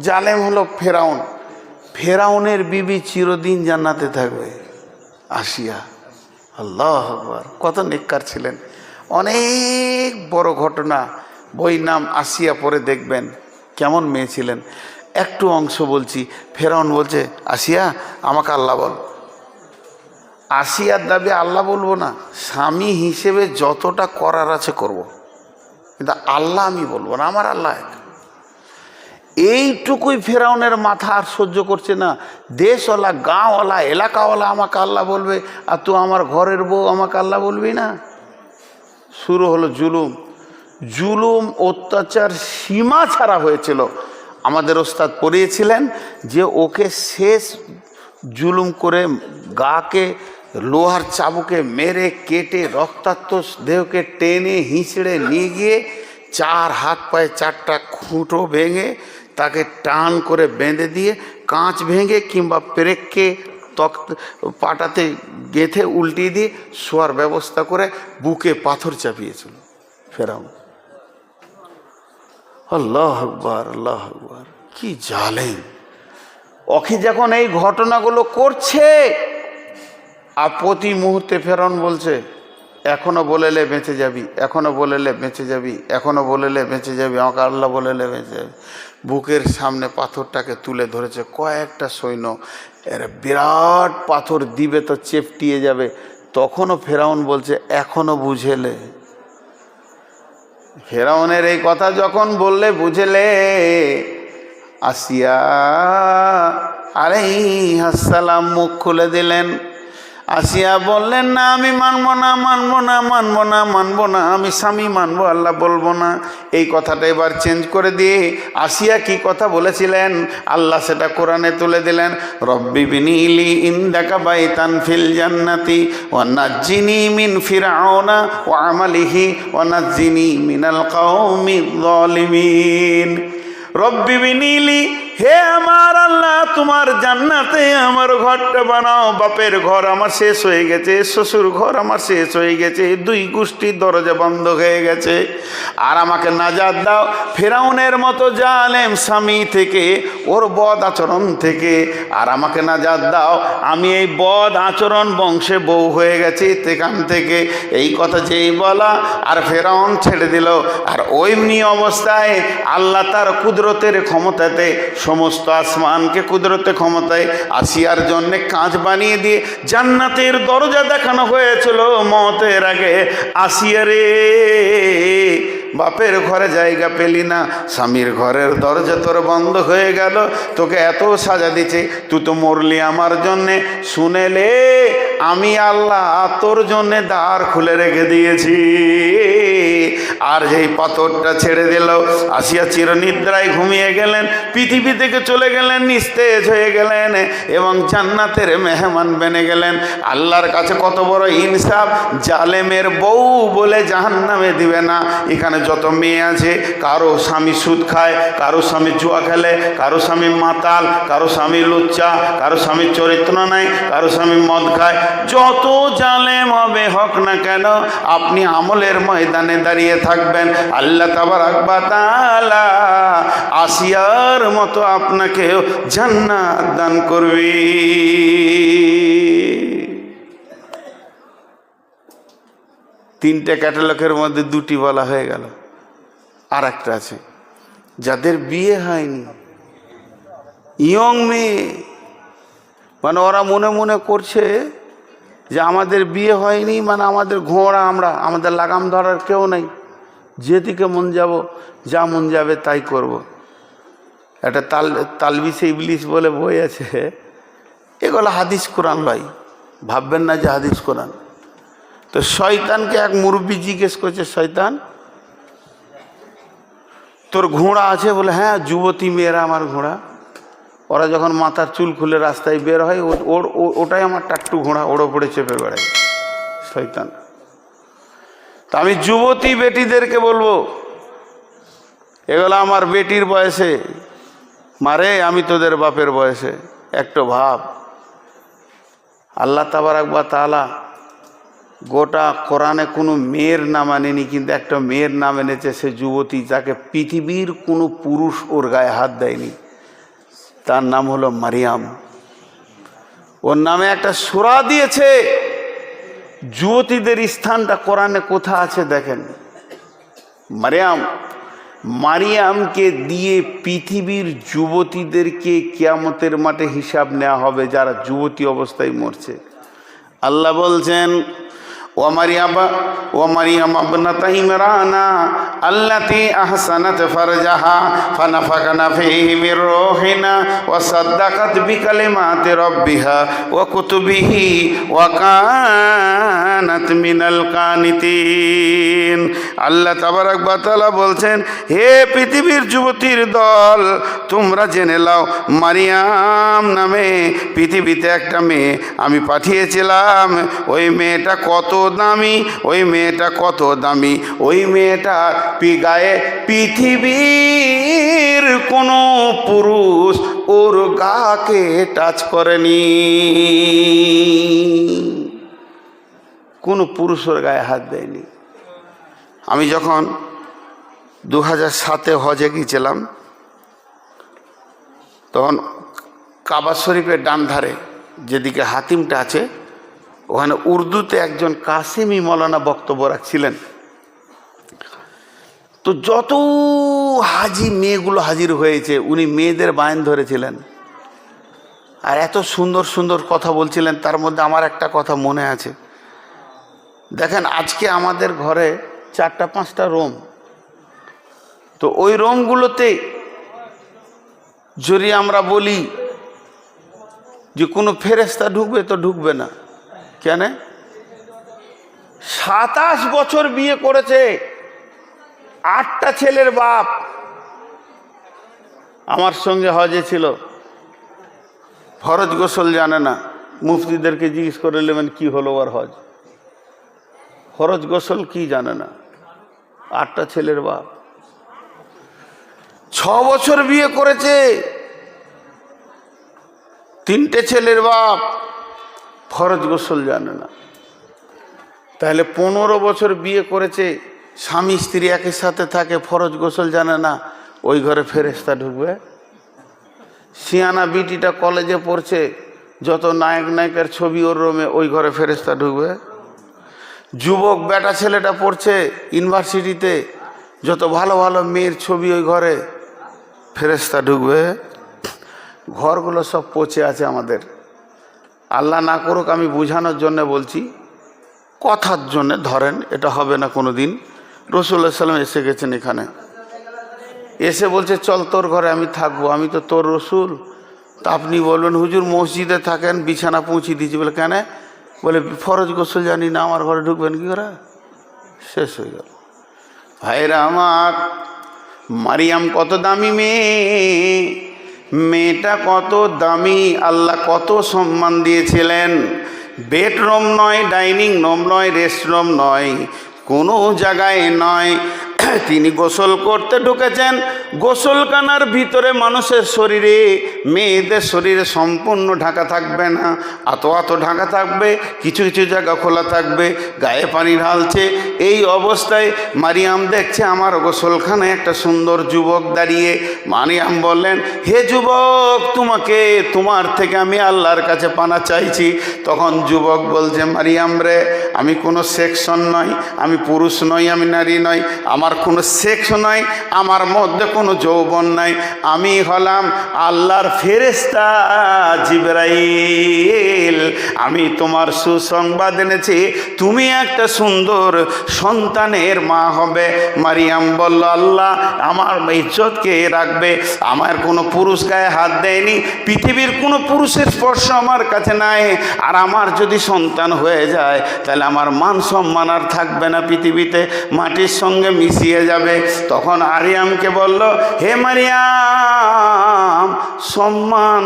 জালেম হলো ফেরাউন। ফেরাউনের বিবি চিরদিন জান্নাতে থাকবে, আসিয়া। আল্লাহ আকবার, কত নেককার ছিলেন। অনেক বড় ঘটনা, বই নাম আসিয়া, পরে দেখবেন কেমন মেয়ে ছিলেন। একটু অংশ বলছি। ফেরাউন বলছে, আসিয়া আমাকে আল্লাহ বল। আসিয়ার দাবি, আল্লাহ বলবো না, স্বামী হিসেবে যতটা করার আছে করব, কিন্তু আল্লাহ আমি বলবো না, আমার আল্লাহ এক। এইটুকুই ফেরাউনের মাথা আর সহ্য করছে না। দেশওয়ালা, গাঁওয়ালা, এলাকাওয়ালা আমাকে আল্লাহ বলবে, আর তুই আমার ঘরের বউ আমাকে আল্লাহ বলবি না। শুরু হলো জুলুম। জুলুম, অত্যাচার সীমা ছাড়া হয়েছিল। আমাদের ওস্তাদ পড়িয়েছিলেন যে ওকে শেষ জুলুম করে গাকে লোহার চাবুকে মেরে কেটে রক্তাক্ত দেহকে টেনে হিঁচড়ে নিয়ে গিয়ে 4 হাত পায়ে 4টা খুঁটো ভেঙে তাকে টান করে বেঁধে দিয়ে কাঁচ ভেঙে কিংবা পেরেককে পাটাতে গেঁথে উল্টিয়ে দিয়ে শোয়ার ব্যবস্থা করে বুকে পাথর চাপিয়েছিল ফেরাউন। আল্লাহ আকবার, আল্লাহ আকবার, কি জালেম। ওকে যখন এই ঘটনাগুলো করছে, আর প্রতি মুহূর্তে ফেরাউন বলছে, এখনো বলেলে বেঁচে যাবি, এখনো বলেলে বেঁচে যাবি, এখনো বলেলে বেঁচে যাবি, আমাকে আল্লাহ বলেলে বেঁচে যাবি। বুকের সামনে পাথরটাকে তুলে ধরেছে কয়েকটা সৈন্য, এর বিরাট পাথর দিবে তো চেপটিয়ে যাবে। তখনও ফেরাউন বলছে, এখনো বুঝেলে। ফেরাউনের এই কথা যখন বললে, বুঝেলে, আসিয়া আলাইহিস সালাম মুখ খুলে দিলেন। আসিয়া বললেন, না আমি মানবো না, মানবো না, মানবো না, মানবো না, আমি স্বামী মানবো, আল্লাহ বলবো না। এই কথাটা এবার চেঞ্জ করে দিয়ে আসিয়া কি কথা বলেছিলেন আল্লাহ সেটা কোরআনে তুলে দিলেন। রব্বি বিনিলি ইনদাকা বাইতান ফিল জান্নাতি ওয়া নাজ্জিনি মিন ফিরআউনা ওয়া আমালিহি ওয়া নাজ্জিনি মিনাল কওমিয যালিমিন। রব্বি বিনিলি, হে আমার আল্লাহ, তোমার জান্নাতে আমার ঘরটা বানাও। বাপের ঘর আমার শেষ হয়ে গেছে, শ্বশুর ঘর আমার শেষ হয়ে গেছে, 2 গোষ্ঠীর দরজা বন্ধ হয়ে গেছে। আর আমাকে নাজাত দাও ফেরাউনের মতো জালেম স্বামী থেকে, ওর বদ আচরণ থেকে। আর আমাকে নাজাত দাও, আমি এই বদ আচরণ বংশে বউ হয়ে গেছি সেখান থেকে। এই কথা যেই বলা, আর ফেরাউন ছেড়ে দিল। আর ওইমনি অবস্থায় আল্লাহ তার কুদরতের ক্ষমতাতে সমস্ত আসমানকে কুদরতে ক্ষমতায় আসিয়ার জন্যে কাঁচ বানিয়ে দিয়ে জান্নাতের দরজা দেখানো হয়েছিল মওতের আগে। আসিয়া রে, বাপের ঘরে জায়গা পেলি না, স্বামীর ঘরের দরজা তোর বন্ধ হয়ে গেল, তোকে এত সাজা দিচ্ছে, তুই তো মরলি আমার জন্যে। শুনেলে, আমি আল্লাহ তোর জন্যে দ্বার খুলে রেখে দিয়েছি। আর যেই পাথরটা ছেড়ে দিল, আসিয়া চিরনিদ্রায় ঘুমিয়ে গেলেন, পৃথিবী থেকে চলে গেলেন, নিস্তেজ হয়ে গেলেন এবং জান্নাতের মেহমান বেনে গেলেন। আল্লাহর কাছে কত বড় ইনসাফ, জালেমের বউ বলে জাহান্নামে দিবে না। এখানে যত মেয়ে আছে, কারো স্বামী সুদ খায়, কারো স্বামী জুয়া খেলে, কারো স্বামী মাতাল, কারো স্বামী লুচ্চা, কারো স্বামীর চরিত্র নাই, কারো স্বামী মদ খায়। যত জালেম হবে হোক না কেন, আপনি আমলের ময়দানে দাঁড়িয়ে থাকবেন। আল্লাহ তাবারাক ওয়া তাআলা আসিয়ার মতো আপনাকেও জান্নাত দান করবে। 3টে ক্যাটালগের মধ্যে 2টি বলা হয়ে গেল। আর একটা আছে, যাদের বিয়ে হয়নি, ইয়ং মেয়ে, মানে ওরা মনে মনে করছে যে আমাদের বিয়ে হয়নি, মানে আমাদের ঘোড়া, আমাদের লাগাম ধরার কেউ নেই, যেদিকে মন যাব, যা মন যাবে তাই করব। একটা তালবিসে ইবলিস বলে বই আছে, এগুলো হাদিস কোরআন লয়, ভাববেন না যে হাদিস কোরআন। তো শয়তানকে এক মুরব্বী জিজ্ঞেস করছে, শয়তান তোর ঘোড়া আছে? বলে হ্যাঁ, যুবতী মেয়েরা আমার ঘোড়া। ওরা যখন মাথার চুল খুলে রাস্তায় বের হয়, ওটাই আমার টাট্টু ঘোড়া, ওর ওপরে চেপে বেড়ায় শয়তান। তা আমি যুবতী বেটিদেরকে বলবো, এগুলো আমার বেটির বয়সে, মারে আমি তোদের বাপের বয়সে, একটু ভাব। আল্লাহ তাবারাক ওয়া তাআলা গোটা কোরআনে কোনো মেয়ের নাম আনেনি, কিন্তু একটা মেয়ের নাম এনেছে, সে যুবতী, যাকে পৃথিবীর কোনো পুরুষ ওর গায়ে হাত দেয়নি। তার নাম হলো মারিয়াম। ওর নামে একটা সূরা দিয়েছে। যুবতীদের স্থানটা কোরআনে কোথা আছে দেখেন। মারিয়ামকে দিয়ে পৃথিবীর যুবতীদেরকে কিয়ামতের মাঠে হিসাব নেওয়া হবে, যারা যুবতী অবস্থায় মরছে। আল্লাহ বলছেন, ومريم ابنة عمران التي أحسنت فرجها فنفخنا فيه من روحنا وصدقت بكلمات ربها وكتبه وكانت من القانتين। আল্লাহ তাবারক ওয়া তাআলা বলছেন, হে পৃথিবীর যুবতীর দল, তোমরা জেনে নাও মারিয়াম নামে পৃথিবীতে একটা মেয়ে আমি পাঠিয়েছিলাম। ওই মেয়েটা কত দামি, ওই মেয়েটা কত দামি। ওই মেয়েটা গায়ে পৃথিবীর কোনো পুরুষ ওর গাকে টাচ করেনি, কোনো পুরুষ ওর গায়ে হাত দেয়নি। আমি যখন 2007 হজে গিয়েছিলাম, তখন কাবা শরীফের ডান ধারে যেদিকে হাতিমটা আছে, ওখানে উর্দুতে একজন কাসেমি মৌলানা বক্তব্য রাখছিলেন। তো যত হাজি মেয়েগুলো হাজির হয়েছে, উনি মেয়েদের বায়ান ধরেছিলেন আর এত সুন্দর সুন্দর কথা বলছিলেন। তার মধ্যে আমার একটা কথা মনে আছে। দেখেন, আজকে আমাদের ঘরে 4-5টা রুম, তো ওই রুমগুলোতে যদি আমরা বলি যে কোনো ফেরেশতা ঢুকবে, তো ঢুকবে না। কেন? 27 বছর বিয়ে করেছে, 8টা ছেলের বাপ। আমার সঙ্গে হজে ছিল, ফরজ গোসল জানে না। মুফতিদেরকে জিজ্ঞেস করে নেবেন কি হলো ওর হজ, ফরজ গোসল কি জানে না, 8টা ছেলের বাপ। 6 বছর বিয়ে করেছে, 3টে ছেলের বাপ, ফরজ গোসল জানে না। তাহলে 15 বছর বিয়ে করেছে, স্বামী স্ত্রী একই সাথে থাকে, ফরজ গোসল জানে না, ওই ঘরে ফেরেশতা ঢুকবে? সিয়ানা বিটিটা কলেজে পড়ছে, যত নায়ক নায়িকার ছবি ওর রুমে, ওই ঘরে ফেরেশতা ঢুকবে? যুবক বেটা ছেলেটা পড়ছে ইউনিভার্সিটিতে, যত ভালো ভালো মেয়ের ছবি ওই ঘরে, ফেরেশতা ঢুকবে? ঘরগুলো সব পচে আছে আমাদের। আল্লাহ না করুক, আমি বোঝানোর জন্য বলছি, কথার জন্যে ধরেন, এটা হবে না কোনো দিন। রাসূলুল্লাহ সাল্লাল্লাহু আলাইহি ওয়াসাল্লাম এসে গেছেন এখানে, এসে বলছে চল তোর ঘরে আমি থাকবো, আমি তো তোর রসুল। তা আপনি বলবেন হুজুর মসজিদে থাকেন, বিছানা পৌঁছে দিয়েছি। বলে কেন? বলে ফরজ গোসল জানি না, আমার ঘরে ঢুকবেন কি করে? শেষ হয়ে গেল। ভাইরা আমার, মারিয়াম কত দামি মেয়ে, মেয়েটা কত দামি, আল্লাহ কত সম্মান দিয়েছিলেন। বেডরুম নয়, ডাইনিং রুম নয়, রেস্টরুম নয়, কোনো জায়গায় নয়, তিনি গোসল করতে ঢুকেছেন। গোসলখানার ভিতরে মানুষের শরীরে, মেয়েদের শরীরে সম্পূর্ণ ঢাকা থাকবে না, এত ঢাকা থাকবে, কিছু কিছু জায়গা খোলা থাকবে, গায়ে পানি ঢালছে। এই অবস্থায় মারিয়াম দেখছে আমার গোসলখানায় একটা সুন্দর যুবক দাঁড়িয়ে। মারিয়াম বললেন, হে যুবক, তোমার থেকে আমি আল্লাহর কাছে পানা চাইছি। তখন যুবক বলছে, মারিয়াম রে, আমি কোনো সেকশন নই, আমি পুরুষ নই, আমি নারী নই, আমার কোনো সেক্স নয়, আমার মধ্যে কোনো যৌবন নাই, আমি হলাম আল্লাহর ফেরেশতা জিবরাইল। আমি তোমার সুসংবাদ এনেছি, তুমি একটা সুন্দর সন্তানের মা হবে। মারিয়াম বলল, আল্লাহ আমার ইজ্জতকে রাখবে, আমার কোনো পুরুষ গায়ে হাত দেয়নি, পৃথিবীর কোনো পুরুষের স্পর্শ আমার কাছে নাই, আর আমার যদি সন্তান হয়ে যায় তাহলে আমার মান সম্মান আর থাকবে না পৃথিবীতে, মাটির সঙ্গে মিশিয়ে যাবে। তখন মারিয়ামকে বলল, হে মারিয়াম, সম্মান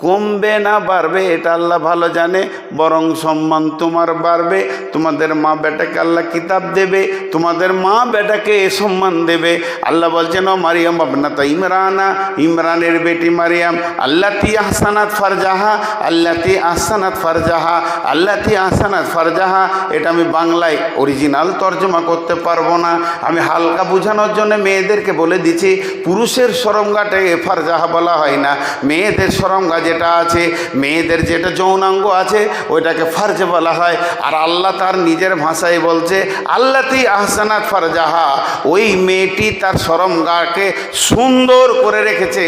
কমবে না বাড়বে এটা আল্লাহ ভালো জানে। বরং সম্মান তোমার বাড়বে। তোমাদের মা বেটাকে আল্লাহ কিতাব দেবে, তোমাদের মা বেটাকে সম্মান দেবে। আল্লাহ বলছেন ও মারিয়াম আবনাতা ইমরানা, ইমরানের বেটি মারিয়াম, আল্লাতি আহসানাত ফারজাহা, আল্লাতি আহসানাত ফারজাহা, আল্লাতি আহসানাত ফারজাহা। এটা আমি বাংলায় অরিজিনাল তর্জমা করতে পারবো না, আমি হালকা বোঝানোর জন্য মেয়েদেরকে বলে দিচ্ছি। পুরুষের শরমগাটে ফারজাহা বলা হয় না, মেয়েদের শরমগা যেটা আছে, মেয়েদের যেটা যৌনাঙ্গ আছে ওইটাকে ফারজ বলা হয়। আর আল্লাহ তার নিজের ভাষায় বলছে আল্লাতি আহসানাত ফারজাহা, ওই মেয়েটি তার শরমগাকে সুন্দর করে রেখেছে,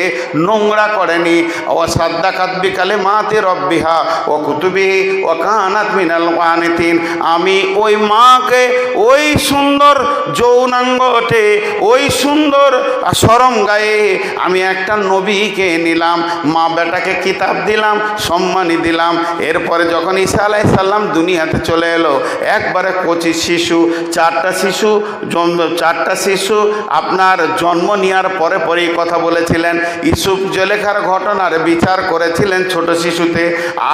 নোংরা করেনি। ও সাদ্দাকাত বিকালিমাতি রব্বিহা ও কুতুবিহি ও কানাত মিনাল কানিতিন। আমি ওই মাকে ওই সুন্দর যৌনাঙ্গটে, ওই সুন্দর শরম গায়ে আমি একটা নবীকে নিলাম, মা বেটাকে কিতাব দিলাম, সম্মানী দিলাম। এরপরে যখন ঈসা আলাইহিস সালাম দুনিয়াতে চলে এলো, একবারে কচি শিশু, চারটা শিশু আপনার জন্ম নেওয়ার পরে পরেই কথা বলেছিলেন। ইউসুফ জুলেখার ঘটনার বিচার করেছিলেন ছোট শিশুতে,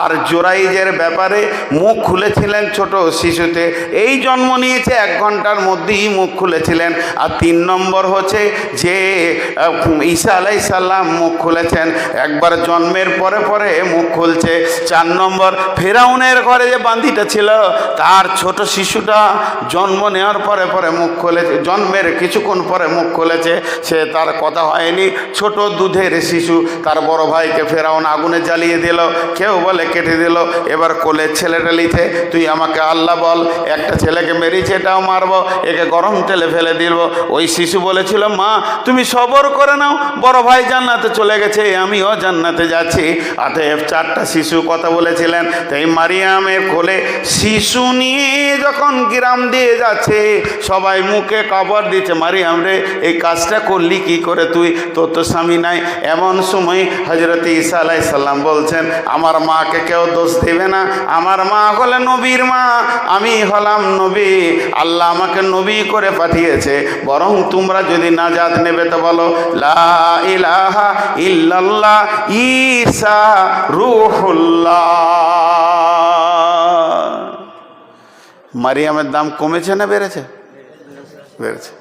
আর জোরাইজের ব্যাপারে মুখ খুলেছিলেন ছোট শিশুতে। এই জন্ম নিয়েছে 1 ঘন্টার মধ্যেই মুখ খুলেছিলেন। আর 3 নম্বর হচ্ছে যে ঈসা আলাইহিস সালাম মুখ খুলেছেন, একবার জন্মের পরে পরে মুখ খুলছে। 4 নম্বর ফেরাউনের ঘরে যে বান্দিটা ছিল, তার ছোট শিশুটা জন্ম নেওয়ার পরে পরে মুখ খুলেছে, জন্মের কিছুক্ষণ পরে মুখ খুলেছে, সে তার কথা হয়নি। ছোট দুধের শিশু, তার বড় ভাইকে ফেরাউন আগুনে জ্বালিয়ে দিল, কেউ বলে কেটে দিল। এবার কোলের ছেলেটা লিখে, তুই আমাকে আল্লাহ বল, একটা ছেলেকে মেরেছে এটাও মারবো, একে গরম তেলে ফেলে দিব। ওই শিশু বলেছিল মা তুমি সবর করে নাও, বড় ভাই জান্নাতে চলে গেছে, আমিও জান্নাতে যাচ্ছি। অতএব 4টা শিশু কথা বলেছিলেন। তাই মারিয়ামের কোলে শিশু নিয়ে যখন গ্রাম দিয়ে যাচ্ছে, সবাই মুখে কবর দিচ্ছে, মারিয়াম রে এই কাজটা করলি কি করে তুই, তোর তো স্বামী নাই। এমন সময় হযরত ঈসা আলাইহিস সালাম বলছেন আমার মাকে কেউ দোষ দেবে না, আমার মা হলে নবীর মা, আমি হলাম নবী, আল্লাহ আমাকে নবী করে পাঠিয়েছে। বরং তোমরা যদি নাজাত নেবে তো বলো লা ইলাহা ইল্লাল্লাহ ঈসা রূহুল্লাহ। মারিয়ামের দাম কমেছে না বেড়েছে? বেড়েছে।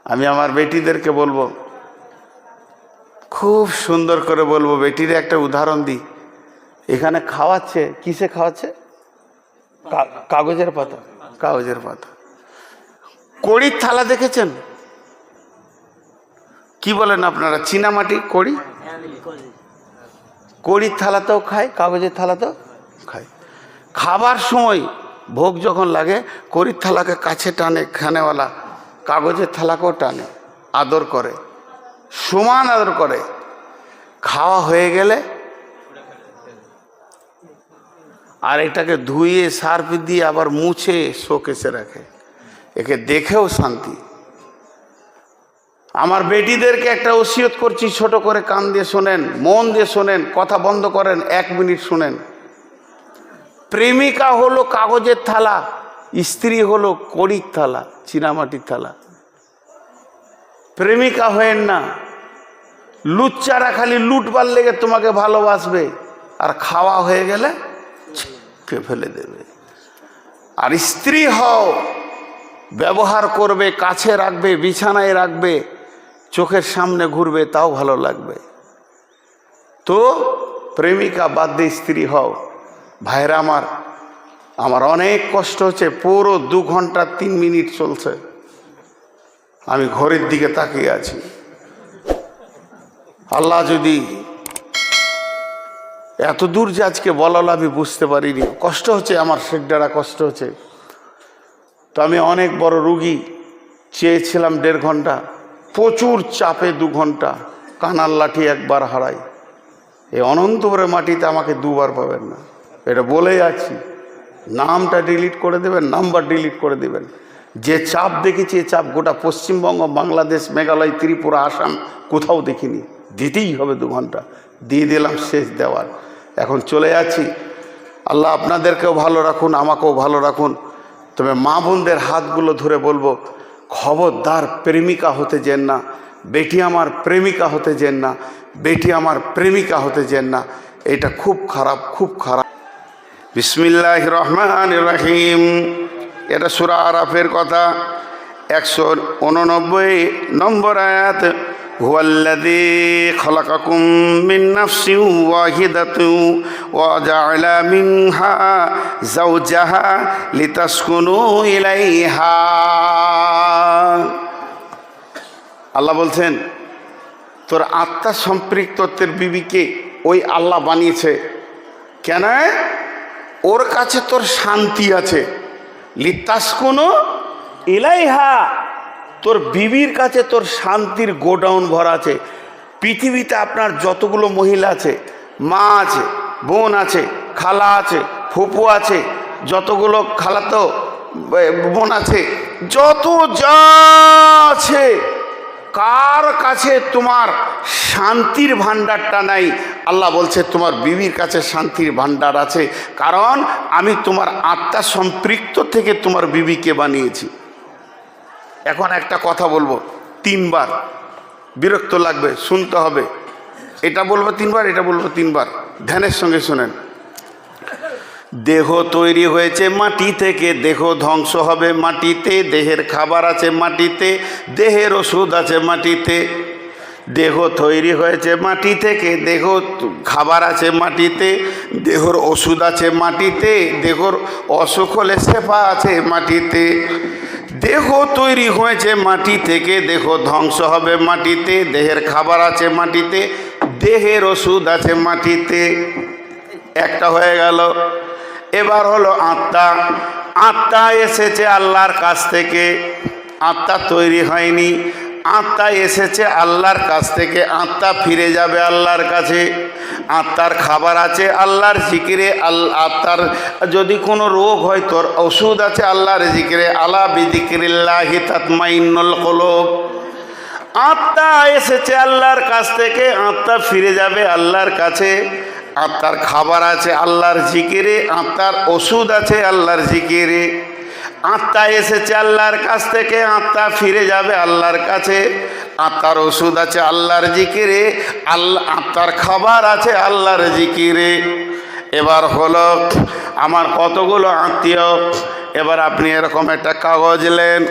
আমি আমার বেটিদেরকে বলবো, খুব সুন্দর করে বলবো, বেটির একটা উদাহরণ দিই। এখানে খাওয়াচ্ছে, কিসে খাওয়াচ্ছে? কাগজের পাতা, কাগজের পাতা। কড়ির থালা দেখেছেন? কি বলেন আপনারা, চীনামাটি কড়ি? কড়ির থালাতেও খায়, কাগজের থালাতেও খায়। খাবার সময় ভোগ যখন লাগে, কড়ির থালাকে কাছে টানে খানেওয়ালা, কাগজের থালাকেও টানে, আদর করে, সমান আদর করে। খাওয়া হয়ে গেলে আর এটাকে ধুয়ে সার্ফ দিয়ে আবার মুছে শোকেসে রাখে, একে দেখেও শান্তি। আমার বেটিদেরকে একটা ওসিয়ত করছি, ছোট করে কান দিয়ে শোনেন, মন দিয়ে শোনেন, কথা বন্ধ করেন, 1 মিনিট শুনেন। প্রেমিকা হলো কাগজের থালা, স্ত্রী হলো কড়ির থালা, চীনামাটির থালা। প্রেমিকা হয়েন না, লুচ্চারা খালি লুটবার লেগে তোমাকে ভালোবাসবে, আর খাওয়া হয়ে গেলে কে ফেলে দেবে। আর স্ত্রী হও, ব্যবহার করবে, কাছে রাখবে, বিছানায় রাখবে, চোখের সামনে ঘুরবে, তাও ভালো লাগবে। তো প্রেমিকা বাদ দিয়ে স্ত্রী হও। ভাইরা আমার অনেক কষ্ট হচ্ছে, পুরো 2 ঘন্টা 3 মিনিট চলছে, আমি ঘরের দিকে তাকিয়ে আছি। আল্লাহ যদি এত দূর যে আজকে বলালো আমি বুঝতে পারিনি। কষ্ট হচ্ছে আমার, শেখডারা কষ্ট হচ্ছে। তো আমি অনেক বড় রুগী, চেয়েছিলাম 1.5 ঘন্টা, প্রচুর চাপে 2 ঘন্টা, কানার লাঠি একবার হারাই। এই অনন্তপুরের মাটিতে আমাকে 2 বার পাবেন না, এটা বলেই আছি। নামটা ডিলিট করে দেবেন, নাম্বার ডিলিট করে দেবেন। যে চাপ দেখেছি, এই চাপ গোটা পশ্চিমবঙ্গ, বাংলাদেশ, মেঘালয়, ত্রিপুরা, আসাম কোথাও দেখিনি। দিতেই হবে 2 ঘন্টা, দিয়ে দিলাম, শেষ দেওয়ার। এখন চলে যাচ্ছি। আল্লাহ আপনাদেরকেও ভালো রাখুন, আমাকেও ভালো রাখুন। তবে মা বোনদের হাতগুলো ধরে বলবো, খবরদার প্রেমিকা হতে যেন না, বেটি আমার প্রেমিকা হতে যেন না, বেটি আমার প্রেমিকা হতে যেন না। এটা খুব খারাপ, খুব খারাপ। বিসমিল্লাহির রহমানির রহিম। এটা সূরা আরাফের কথা, 189 নম্বর আয়াত। হুয়াল্লাযী খালাকাকুম মিন নাফসিন ওয়াহিদাতিন ওয়া জাআলা মিনহা যাওজাহা লিতাসকুনু ইলাইহা। আল্লাহ বলছেন, তোর আত্মা সম্পৃক্তত্বের বিবিকে ওই আল্লাহ বানিয়েছে। কেন? ওর কাছে তোর শান্তি আছে। লিতাসকুনু ইলাইহা, তোর বিবির কাছে তোর শান্তির গোডাউন ভরা আছে। পৃথিবীতে আপনার যতগুলো মহিলা আছে, মা আছে, বোন আছে, খালা আছে, ফুপু আছে, যতগুলো খালাতো বোন আছে, যত যা আছে, কার কাছে তোমার শান্তির ভাণ্ডারটা নাই? আল্লাহ বলছে তোমার বিবির কাছে শান্তির ভাণ্ডার আছে, কারণ আমি তোমার আত্মা সম্পৃক্ত থেকে তোমার বিবিকে বানিয়েছি। এখন একটা কথা বলবো 3 বার, বিরক্ত লাগবে, শুনতে হবে। এটা বলবো 3 বার, এটা বলবো 3 বার, ধ্যানের সঙ্গে শোনেন। দেহ তৈরি হয়েছে মাটি থেকে, দেহ ধ্বংস হবে মাটিতে, দেহের খাবার আছে মাটিতে, দেহের ওষুধ আছে মাটিতে। দেহ তৈরি হয়েছে মাটি থেকে, দেহ খাবার আছে মাটিতে, দেহর ওষুধ আছে মাটিতে, দেহর অসুখ হলে শেফা আছে মাটিতে। দেহ তৈরি হয়েছে মাটি থেকে, দেহ ধ্বংস হবে মাটিতে, দেহের খাবার আছে মাটিতে, দেহের ওষুধ আছে মাটিতে। একটা হয়ে গেল। এবার হলো আত্মা। আত্মা এসেছে আল্লাহর কাছ থেকে, আত্মা তৈরি হয়নি। আত্মা এসেছে আল্লাহর কাছ থেকে, আত্মা ফিরে যাবে আল্লাহর কাছে। আত্মার খাবার আছে আল্লাহর জিকিরে। আত্মার যদি কোনো রোগ হয়, তোর ওষুধ আছে আল্লাহর জিকিরে। আলা বিযিকরিল্লাহি তাতমাইন্নুল কুলুব। আত্মা এসেছে আল্লাহর কাছ থেকে, আত্মা ফিরে যাবে আল্লাহর কাছে। আত্মার খাবার আছে আল্লাহর জিকিরে, আত্মার ওষুধ আছে আল্লাহর জিকিরে। আত্মা এসেছে আল্লাহর কাছ থেকে, আত্মা ফিরে যাবে আল্লাহর কাছে। আত্মার ওষুধ আছে আল্লাহর জিকিরে, আত্মার খাবার আছে আল্লাহর জিকিরে। এবার হলো আমার কতগুলো আত্মীয়। এবার আপনি এরকম একটা কাগজ নেন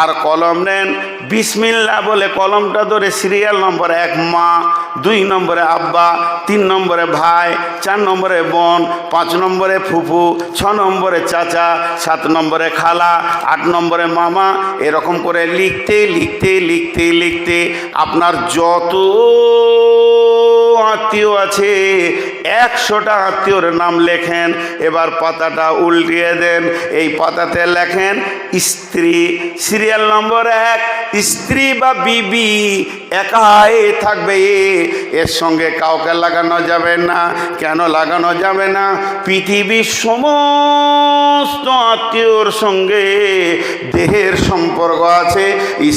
আর কলম নেন, বিসমিল্লাহ বলে কলমটা ধরে সিরিয়াল নম্বর 1 মা, 2 নম্বরে আব্বা, 3 নম্বরে ভাই, 4 নম্বরে বোন, 5 নম্বরে ফুফু, 6 নম্বরে চাচা, 7 নম্বরে খালা, 8 নম্বরে মামা, এরকম করে লিখতে লিখতে লিখতে লিখতে আপনার যত আত্মীয় আছে 100টা আত্মীয়র নাম লেখেন। এবার পাতাটা উল্টিয়ে দেন, এই পাতাতে লেখেন স্ত্রী। সিরিয়াল নম্বর 1, স্ত্রী বা বিবি একাই থাকবে, এর সঙ্গে কাউকে লাগানো যাবে না। কেন লাগানো যাবে না? পৃথিবীর সমস্ত আত্মীয়র সঙ্গে দেহের সম্পর্ক আছে,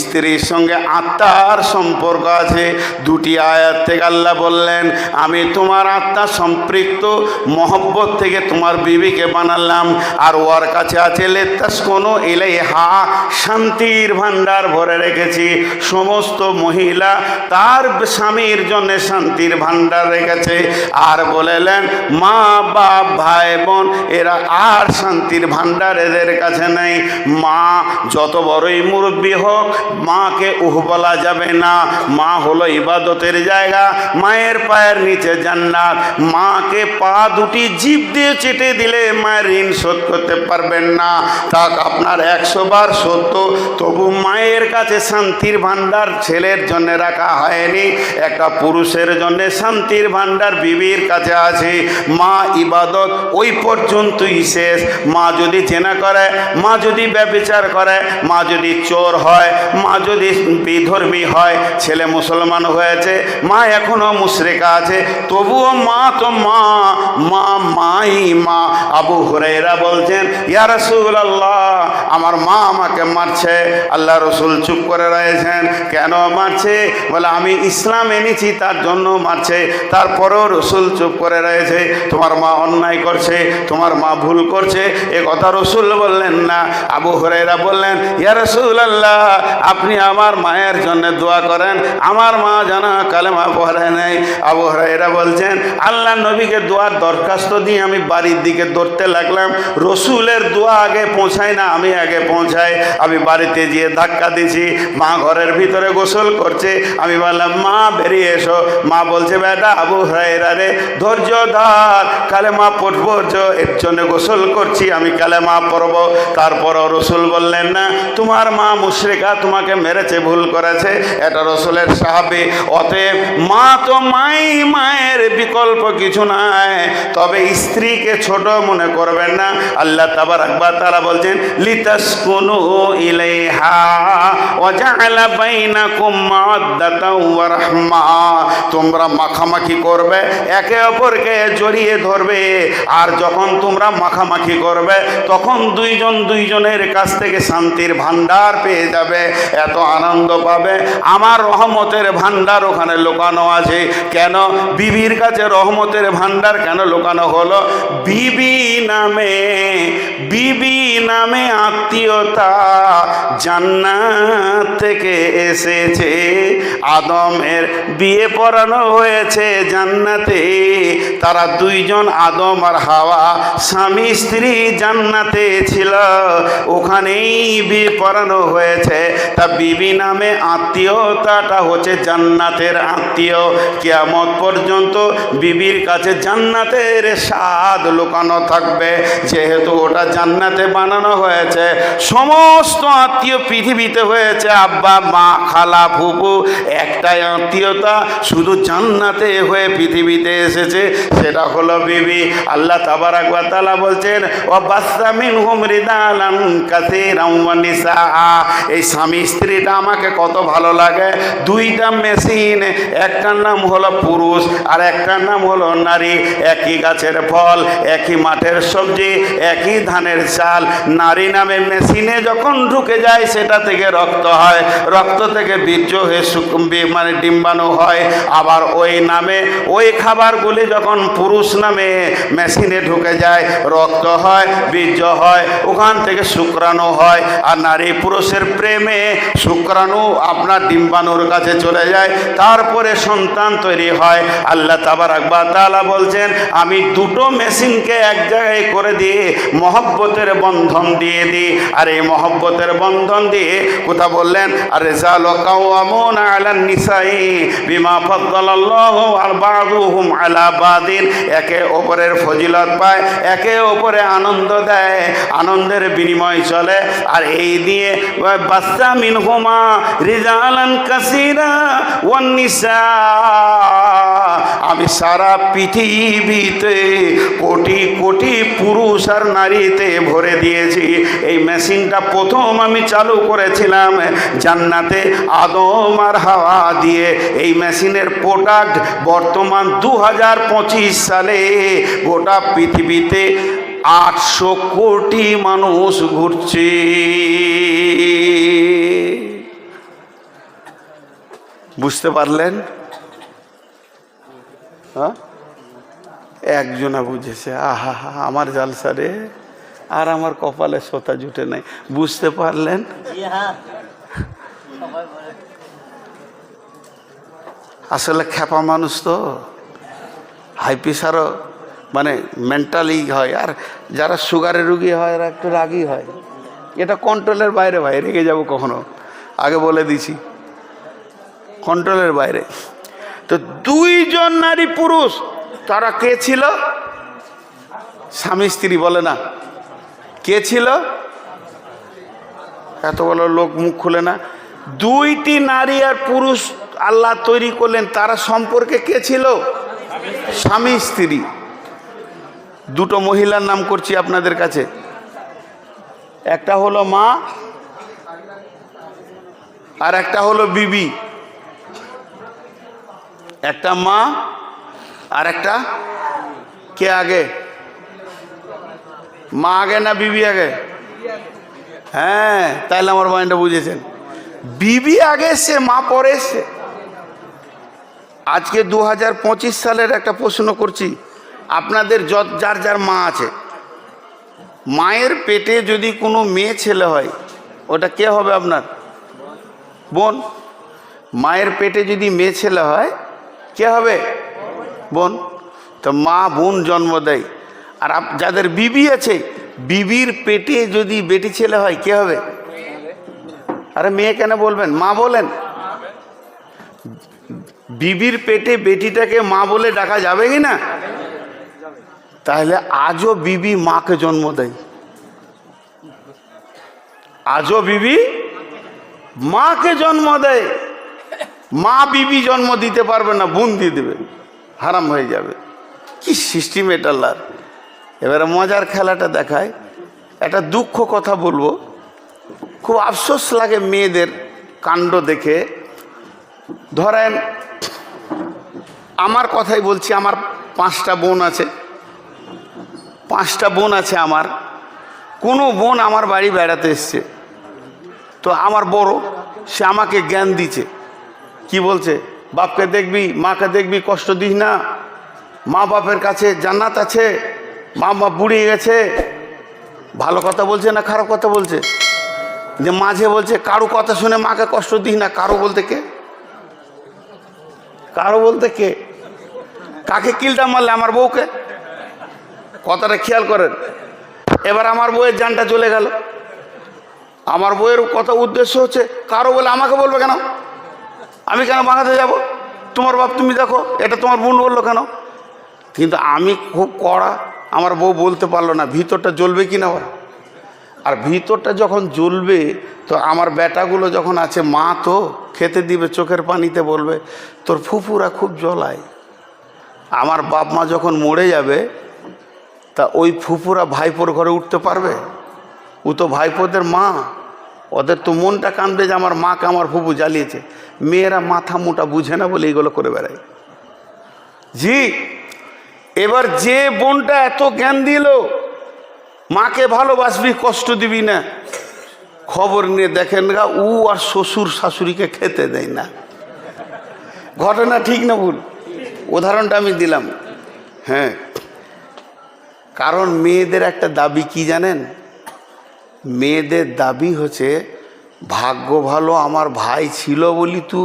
স্ত্রীর সঙ্গে আত্মার সম্পর্ক আছে। 2টি আয়াত থেকে আল্লাহ বললেন, আমি তোমার আত্মা সম্পৃক্ত মহব্বত থেকে তোমার বিবিকে বানালাম। আর ওর কাছে আছে লিতাসকুনু ইলাইহা, শান্তির ভাণ্ডার ভরে রেখেছি। সমস্ত মহিলা তার স্বামীর জন্য শান্তির ভাণ্ডার রেখেছে। আর বলেলেন মা বাপ ভাই বোন এরা আর শান্তির ভাণ্ডার এদের কাছে নেই। মা যত বড়ই মুরব্বী হোক, মাকে বলা যাবে না। মা হলো ইবাদতের জায়গা, মায়ের পায়ের নিচে জান্নাত। মাকে পা দুটি জিভ দিয়ে চেটে দিলে মায়ের ঋণ শোধ করতে পারবেন না। তা আপনার 100 বার সত্য, তবু মায়ের কাছে শান্তির ভাণ্ডার ছেলের জন্য রাখা হয়নি। একটা পুরুষের জন্য শান্তির ভাণ্ডার বিবির কাছে আছে। মা ইবাদত ওই পর্যন্তই শেষ। মা যদি জেনা করে, মা যদি ব্যভিচার করে, মা যদি চোর হয়, মা যদি বিধর্মী হয়, ছেলে মুসলমান হয়েছে, মা এখনো মুশরিকা আছে, তবুও মা তো মা, মা মাই মা। আবু হুরায়রা বলছেন, ইয়া রাসূলুল্লাহ, আমার মা আমাকে মারছে। আল্লাহ রসুল চুপ করে রয়েছেন। কেন মারছে? বলে আমি ইসলাম এনেছি তার জন্য মারছে। তারপরেও রসুল চুপ করে রয়েছে। তোমার মা অন্যায় করছে, তোমার মা ভুল করছে, এ কথা রসুল বললেন না। আবু হুরায়রা বললেন, ইয়া রাসূলুল্লাহ, আপনি আমার মায়ের জন্য দোয়া করেন, আমার মা যেন কালেমা পড়ে নেয়। আবু হুরায়রা বলছেন, আল্লাহ আল্লাহ নবীকে দোয়ার দরখাস্ত দিয়ে আমি বাড়ির দিকে দৌড়তে লাগলাম। রসুলের দোয়া আগে পৌঁছায় না, আমি আগে পৌঁছাই। আমি বাড়িতে গিয়ে ধাক্কা দিছি, মা ঘরের ভিতরে গোসল করছে। আমি বললাম, মা বেরিয়ে এসো। মা বলছে, বেটা আবু হুরায়রা রে, ধৈর্য ধর, কালেমা পড়বো, এর জন্য গোসল করছি, আমি কালেমা পড়বো। তারপরও রসুল বললেন না, তোমার মা মুশরিকা, তোমাকে মেরেছে, ভুল করেছে, এটা রসুলের সাহাবী। অতএব মা তো মায়ের বিকল্প কিছু নাই। তবে স্ত্রীকে ছোট মনে করবেন না। আল্লাহ তাবারাক ওয়া তাআলা বলছেন, লিতাসকুনু ইলাইহা ওয়া জাআলা বাইনাকুম মাওয়াদ্দাতাও ওয়া রাহমা। তোমরা মাখামাখি করবে, একে অপরকে জড়িয়ে ধরবে। আর যখন তোমরা মাখামাখি করবে, তখন দুইজনের কাছ থেকে শান্তির ভান্ডার পেয়ে যাবে, এত আনন্দ পাবে। আমার রহমতের ভান্ডার ওখানে লুকানো আছে। কেন বিবির কাছে রহমতের ভান্ডার কেন লুকানো হলো? বিবি নামে আত্মীয়তা জান্নাত থেকে এসেছে। আদমের বিয়ে পড়ানো হয়েছে জান্নাতে। তারা দুইজন, আদম আর হাওয়া, স্বামী স্ত্রী জান্নাতে ছিল, ওখানেই বিয়ে পড়ানো হয়েছে। তা বিবি নামে আত্মীয়তাটা হচ্ছে জান্নাতের আত্মীয়। কিয়ামত পর্যন্ত বিবির কাছে জান্নাতের স্বাদ লুকানো থাকবে। যেহেতু ওটা জান্নাতে বানানো হয়েছে, সমস্ত আত্মীয় পৃথিবীতে হয়েছে আব্বা মা খালা ফুপু, একটাই আত্মীয়তা শুধু জান্নাতে হয়ে পৃথিবীতে এসেছে, সেটা হলো বিবি। আল্লাহ তাবারাক ওয়া তাআলা বলছেন, ওয়া বাসসা মিনহুম রিজালান কাসীরান ওয়া নিসা। এই স্বামী স্ত্রীটা আমাকে কত ভালো লাগে। দুইটা মেশিন, একটার নাম হলো পুরুষ আর একটার নাম হলো নারী। একই গাছের ফল, একই মাঠের সবজি, একই ধানের চাল। নারী নামে মেশিনে যখন ঢুকে যায়, সেটা থেকে রক্ত হয়, রক্ত থেকে বীর্য হয়ে মানে ডিম্বাণু হয়। আবার ওই নামে ওই খাবারগুলি যখন পুরুষ নামে মেশিনে ঢুকে যায়, রক্ত হয়, বীর্য হয়, ওখান থেকে শুক্রাণু হয়। আর নারী পুরুষের প্রেমে শুক্রাণু আপনার ডিম্বাণুর কাছে চলে যায়, তারপরে সন্তান তৈরি হয়। আল্লাহ তাবারাক ওয়া তাআলা বলছেন, আমি দুটো মেশিনকে এক জায়গায় করে দিয়ে মহব্বতের বন্ধন দিয়ে দিই। আর এই মহব্বতের বন্ধন দিয়ে কোথা বললেন, আর রিজালু কাওয়ামুনা আলান নিসাই বিমা ফাদ্দালাল্লাহু বা'দুহুম আলা বাদিন। একে অপরের ফজিলত পায়, একে অপরে আনন্দ দেয়, আনন্দের বিনিময় চলে। আর এই দিয়ে বাসসা মিনহুমা রিজালান কাসীরা ওয়ান নিসা। আমি সারা পৃথিবীতে কোটি কোটি পুরুষ আর নারীতে ভরে দিয়েছি। এই মেশিনটা প্রথম আমি চালু করেছিলাম জান্নাতে আদম আর হাওয়া দিয়ে। এই মেশিনের প্রোডাক্ট বর্তমান 2025 সালে গোটা পৃথিবীতে 800 কোটি মানুষ ঘুরছে। বুঝতে পারলেন? হ্যাঁ, একজনা বুঝেছে। আহা হা, আমার জালসা রে, আর আমার কপালে সোতা জুটে নাই। বুঝতে পারলেন? আসলে খেপা মানুষ তো, হাই প্রেশারও মানে মেন্টালি হয়। আর যারা সুগারের রুগী হয় এরা একটু রাগই হয়। এটা কন্ট্রোলের বাইরে ভাই, রেগে যাব কখনো, আগে বলে দিছি, কন্ট্রোলের বাইরে। তো দুইজন নারী পুরুষ, তারা কে ছিল? স্বামী স্ত্রী। বলে না কে ছিল? এত বড় লোক মুখ খুলে না। দুইটি নারী আর পুরুষ আল্লাহ তৈরি করলেন, তারা সম্পর্কে কে ছিল? স্বামী স্ত্রী। দুটো মহিলার নাম করছি আপনাদের কাছে। একটা হলো মা আর একটা হলো বিবি। একটা মা আর একটা কে আগে? মা আগে না বিবি আগে? হ্যাঁ, তাইলে আমার মাইন্ডটা বুঝেছেন। বিবি আগে এসছে, মা পরে এসছে। আজকে 2025 সালের একটা প্রশ্ন করছি আপনাদের, যার যার মা আছে, মায়ের পেটে যদি কোনো মেয়ে ছেলে হয়, ওটা কে হবে আপনার? বোন। মায়ের পেটে যদি মেয়ে ছেলে হয়, কে হবে? বোন। তো মা বোন জন্ম দেয়। আর যাদের বিবি আছে, বিবির পেটে যদি বেটি ছেলে হয় কে হবে? আরে মেয়ে কেন বলবেন, মা বলেন। বিবির পেটে বেটিটাকে মা বলে ডাকা যাবে কি না? তাহলে আজও বিবি মাকে জন্ম দেয়, আজও বিবি মাকে জন্ম দেয়। মা বিবি জন্ম দিতে পারবে না, বোন দিয়ে দেবে, হারাম হয়ে যাবে। কি সিস্টেম এটা আল্লাহর। এবারে মজার খেলাটা দেখায়। একটা দুঃখ কথা বলবো, খুব আফসোস লাগে মেয়েদের কাণ্ড দেখে। ধরেন আমার কথাই বলছি, আমার 5টা বোন আছে, 5টা বোন আছে আমার। কোনো বোন আমার বাড়ি বেড়াতে এসছে, তো আমার বড় সে আমাকে জ্ঞান দিচ্ছে। কি বলছে? বাপকে দেখবি, মাকে দেখবি, কষ্ট দিস না, মা বাপের কাছে জান্নাত আছে, মা বাপ বুড়িয়ে গেছে। ভালো কথা বলছে না খারাপ কথা বলছে? যে মাঝে বলছে কারো কথা শুনে মাকে কষ্ট দিস না। কারো বলতে কে? কারো বলতে কে? কাকে কিলটা মারলে? আমার বউকে। কথাটা খেয়াল করেন। এবার আমার বউয়ের জানটা চলে গেল। আমার বউয়ের কথা উদ্দেশ্য হচ্ছে কারো বলে আমাকে বলবে কেন? আমি কেন বাঁকাতে যাব? তোমার বাপ তুমি দেখো, এটা তোমার বোন বললো কেন? কিন্তু আমি খুব কড়া, আমার বউ বলতে পারলো না। ভিতরটা জ্বলবে কি না? আর ভিতরটা যখন জ্বলবে, তো আমার বেটাগুলো যখন আছে, মা তো খেতে দিবে, চোখের পানিতে বলবে তোর ফুফুরা খুব জ্বলায়। আমার বাপ মা যখন মরে যাবে, তা ওই ফুফুরা ভাইপোর ঘরে উঠতে পারবে? ও তো ভাইপোদের মা, ওদের তো মনটা কাঁদবে যে আমার মাকে আমার ফুফু জ্বালিয়েছে। মেয়েরা মাথা মোটা বুঝে না বলে এইগুলো করে বেড়ায়। জি, এবার যে বোনটা এত জ্ঞান দিল মাকে ভালোবাসবি, কষ্ট দিবি না, খবর নিয়ে দেখেন গা ও আর শ্বশুর শাশুড়িকে খেতে দেয় না। ঘটনা ঠিক না ভুল? উদাহরণটা আমি দিলাম। হ্যাঁ, কারণ মেয়েদের একটা দাবি কি জানেন? মেয়েদের দাবি হচ্ছে ভাগ্য ভালো আমার ভাই ছিল বলি তু।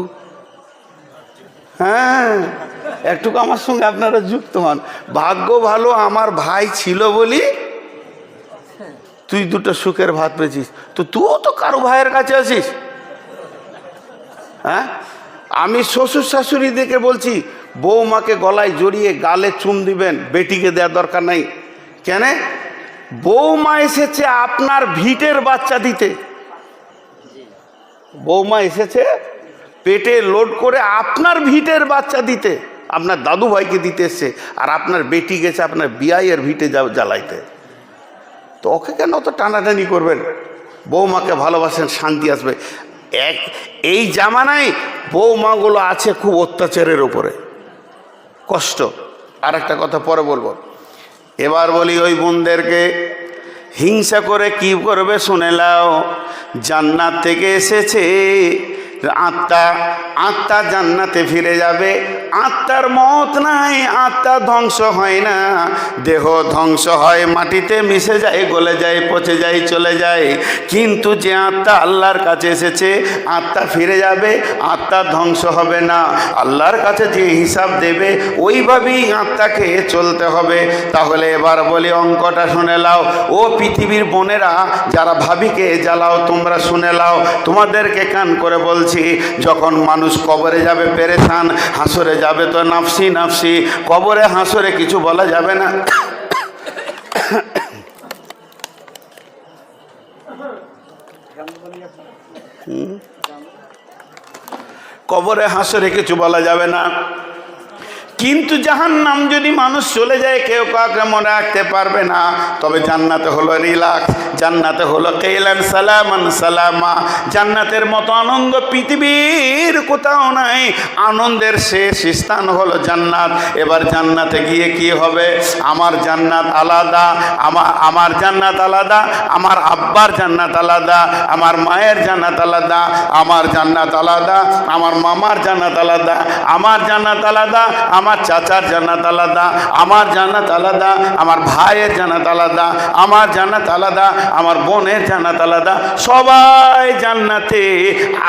হ্যাঁ, একটুকু আমার সঙ্গে আপনারা যুক্ত হন। ভাগ্য ভালো আমার ভাই ছিল বলি তুই দুটো সুখের ভাত পেয়েছিস। তো তুইও তো কারো ভাইয়ের কাছে আছিস। হ্যাঁ, আমি শ্বশুর শাশুড়ি দেখে বলছি বৌমাকে গলায় জড়িয়ে গালে চুম দিবেন, বেটিকে দেওয়ার দরকার নাই। কেন? বৌমা এসেছে আপনার ভিটের বাচ্চা দিতে। বৌমা এসেছে পেটে লোড করে আপনার ভিটের বাচ্চা দিতে, আপনার দাদু ভাইকে দিতে এসছে। আর আপনার বেটি গেছে আপনার বিয়াইয়ের ভিটে জ্বালাইতে। তো ওকে কেন অত টানাটানি করবেন? বৌমাকে ভালোবাসেন, শান্তি আসবে। এই জামানায় বৌমাগুলো আছে খুব অত্যাচারের উপরে, কষ্ট। আর একটা কথা পরে বলবো। এবার বলি ওই বোনদেরকে, হিংসা করে কি করবে শুনে নাও। জান্নাত থেকে এসেছে আত্মা, আত্মা জান্নাতে ফিরে যাবে। আত্মার মত নাই, আত্মা ধ্বংস হয় না। দেহ ধ্বংস হয়, মাটিতে মিশে যায়, গলে যায়, পচে যায়, চলে যায়। কিন্তু যে আত্মা আল্লাহর কাছে এসেছে, আত্মা ফিরে যাবে, আত্মা ধ্বংস হবে না। আল্লাহর কাছে যে হিসাব দেবে ওইভাবেই আত্মাকে চলতে হবে। তাহলে এবার বলি অঙ্কটা শুনে নাও। ও পৃথিবীর বোনেরা যারা ভাবিকে জ্বালাও, তোমরা শুনে নাও, তোমাদেরকে কান করে বলছি, যখন মানুষ কবরে যাবে পেরেশান, হাসরে যাবে তো নাফসি নাফসি। কবরে হাসরে কিছু বলা যাবে না। কবরে হাসরে কিছু বলা যাবে না। কিন্তু জাহান্নাম যদি মানুষ চলে যায়, কেউ কাউকে মনে রাখতে পারবে না। তবে জান্নাতে হলো রিল্যাক্স, জান্নাতে হলো কেলান সালামান সালামা। জান্নাতের মতো আনন্দ পৃথিবীর কোথাও নাই। আনন্দের শেষ স্থান হলো জান্নাত। এবার জান্নাতে গিয়ে কি হবে? আমার জান্নাত আলাদা, আমার জান্নাত আলাদা, আমার আব্বার জান্নাত আলাদা, আমার মায়ের জান্নাত আলাদা, আমার জান্নাত আলাদা, আমার মামার জান্নাত আলাদা, আমার জান্নাত আলাদা, আমার আমার চাচার জান্নাত আলাদা, আমার জান্নাত আলাদা, আমার ভাইয়ের জান্নাত আলাদা, আমার জান্নাত আলাদা, আমার বোনের জান্নাত আলাদা। সবাই জান্নাতে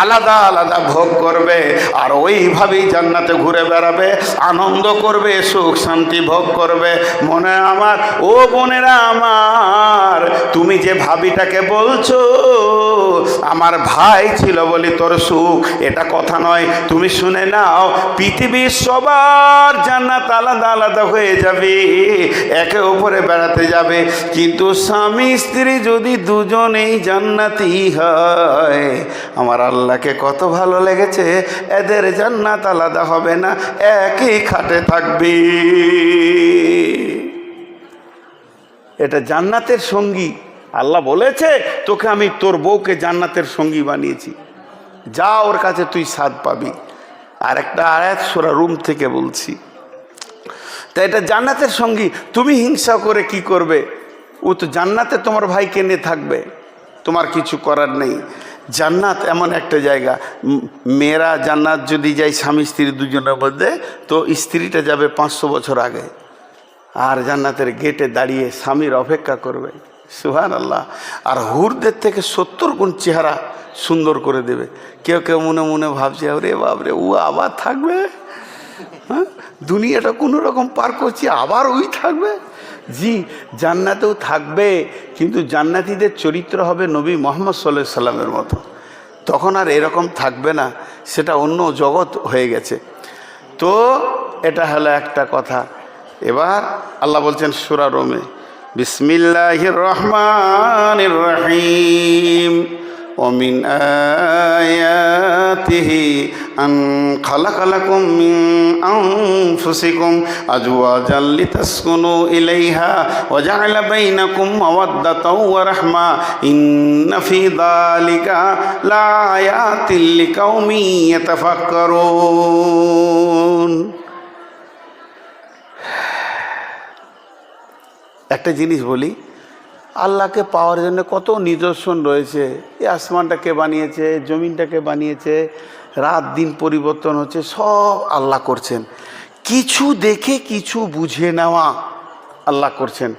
আলাদা আলাদা ভোগ করবে, আর ওইভাবেই জান্নাতে ঘুরে বেড়াবে, আনন্দ করবে, সুখ শান্তি ভোগ করবে। মনে আমার ও বোনেরা আমার, তুমি যে ভাবিটাকে বলছো আমার ভাই ছিল বলি তোর সুখ, এটা কথা নয়। তুমি শুনে নাও, পৃথিবীর সবার জান্নাত আলাদা আলাদা হয়ে যাবে, একে উপরে বেড়াতে যাবে, কিন্তু স্বামী স্ত্রী যদি দুজনেই জান্নাতি হয়, আমার আল্লাহকে কত ভালো লেগেছে, এদের জান্নাত আলাদা হবে না, একই খাটে থাকবে। এটা জান্নাতের সঙ্গী। আল্লাহ বলেছে তোকে আমি তোর বউকে জান্নাতের সঙ্গী বানিয়েছি, যা ওর কাছে তুই স্বাদ পাবি। আর একটা আয়াত সূরা রুম থেকে বলছি। তা এটা জান্নাতের সঙ্গী, তুমি হিংসা করে কি করবে? ও তো জান্নাতে তোমার ভাইকে নিয়ে থাকবে, তোমার কিছু করার নেই। জান্নাত এমন একটা জায়গা, মেয়েরা জান্নাত যদি যায় স্বামী স্ত্রী দুজনের মধ্যে, তো স্ত্রীটা যাবে 500 বছর আগে, আর জান্নাতের গেটে দাঁড়িয়ে স্বামীর অপেক্ষা করবে। সুবহানাল্লাহ। আর হুরদের থেকে 70 গুণ চেহারা সুন্দর করে দেবে। কেউ কেউ মনে মনে ভাবছে আরে বাবরে, ও আবার থাকবে, হ্যাঁ দুনিয়াটা কোনো রকম পার করছি, আবার ওই থাকবে। জি, জান্নাতেও থাকবে, কিন্তু জান্নাতীদের চরিত্র হবে নবী মুহাম্মদ সাল্লাল্লাহু আলাইহি সাল্লামের মতো। তখন আর এরকম থাকবে না, সেটা অন্য জগৎ হয়ে গেছে। তো এটা হলো একটা কথা। এবার আল্লাহ বলছেন সূরা রোমে, বিসমিল্লাহির রহমানির রহিম, ومن آياته أن خلق لكم من أنفسكم أزواجا لتسكنوا إليها وجعل بينكم مودة ورحمة إن في ذلك لآيات لقوم يتفكرون। একটা জিনিস বলি, আল্লাহকে পাওয়ার জন্য কত নিদর্শন রয়েছে। এই আসমানটাকে বানিয়েছে, জমিনটাকে বানিয়েছে, রাত দিন পরিবর্তন হচ্ছে, সব আল্লাহ করছেন। কিছু দেখে কিছু বুঝে নেওয়া আল্লাহ করছেন।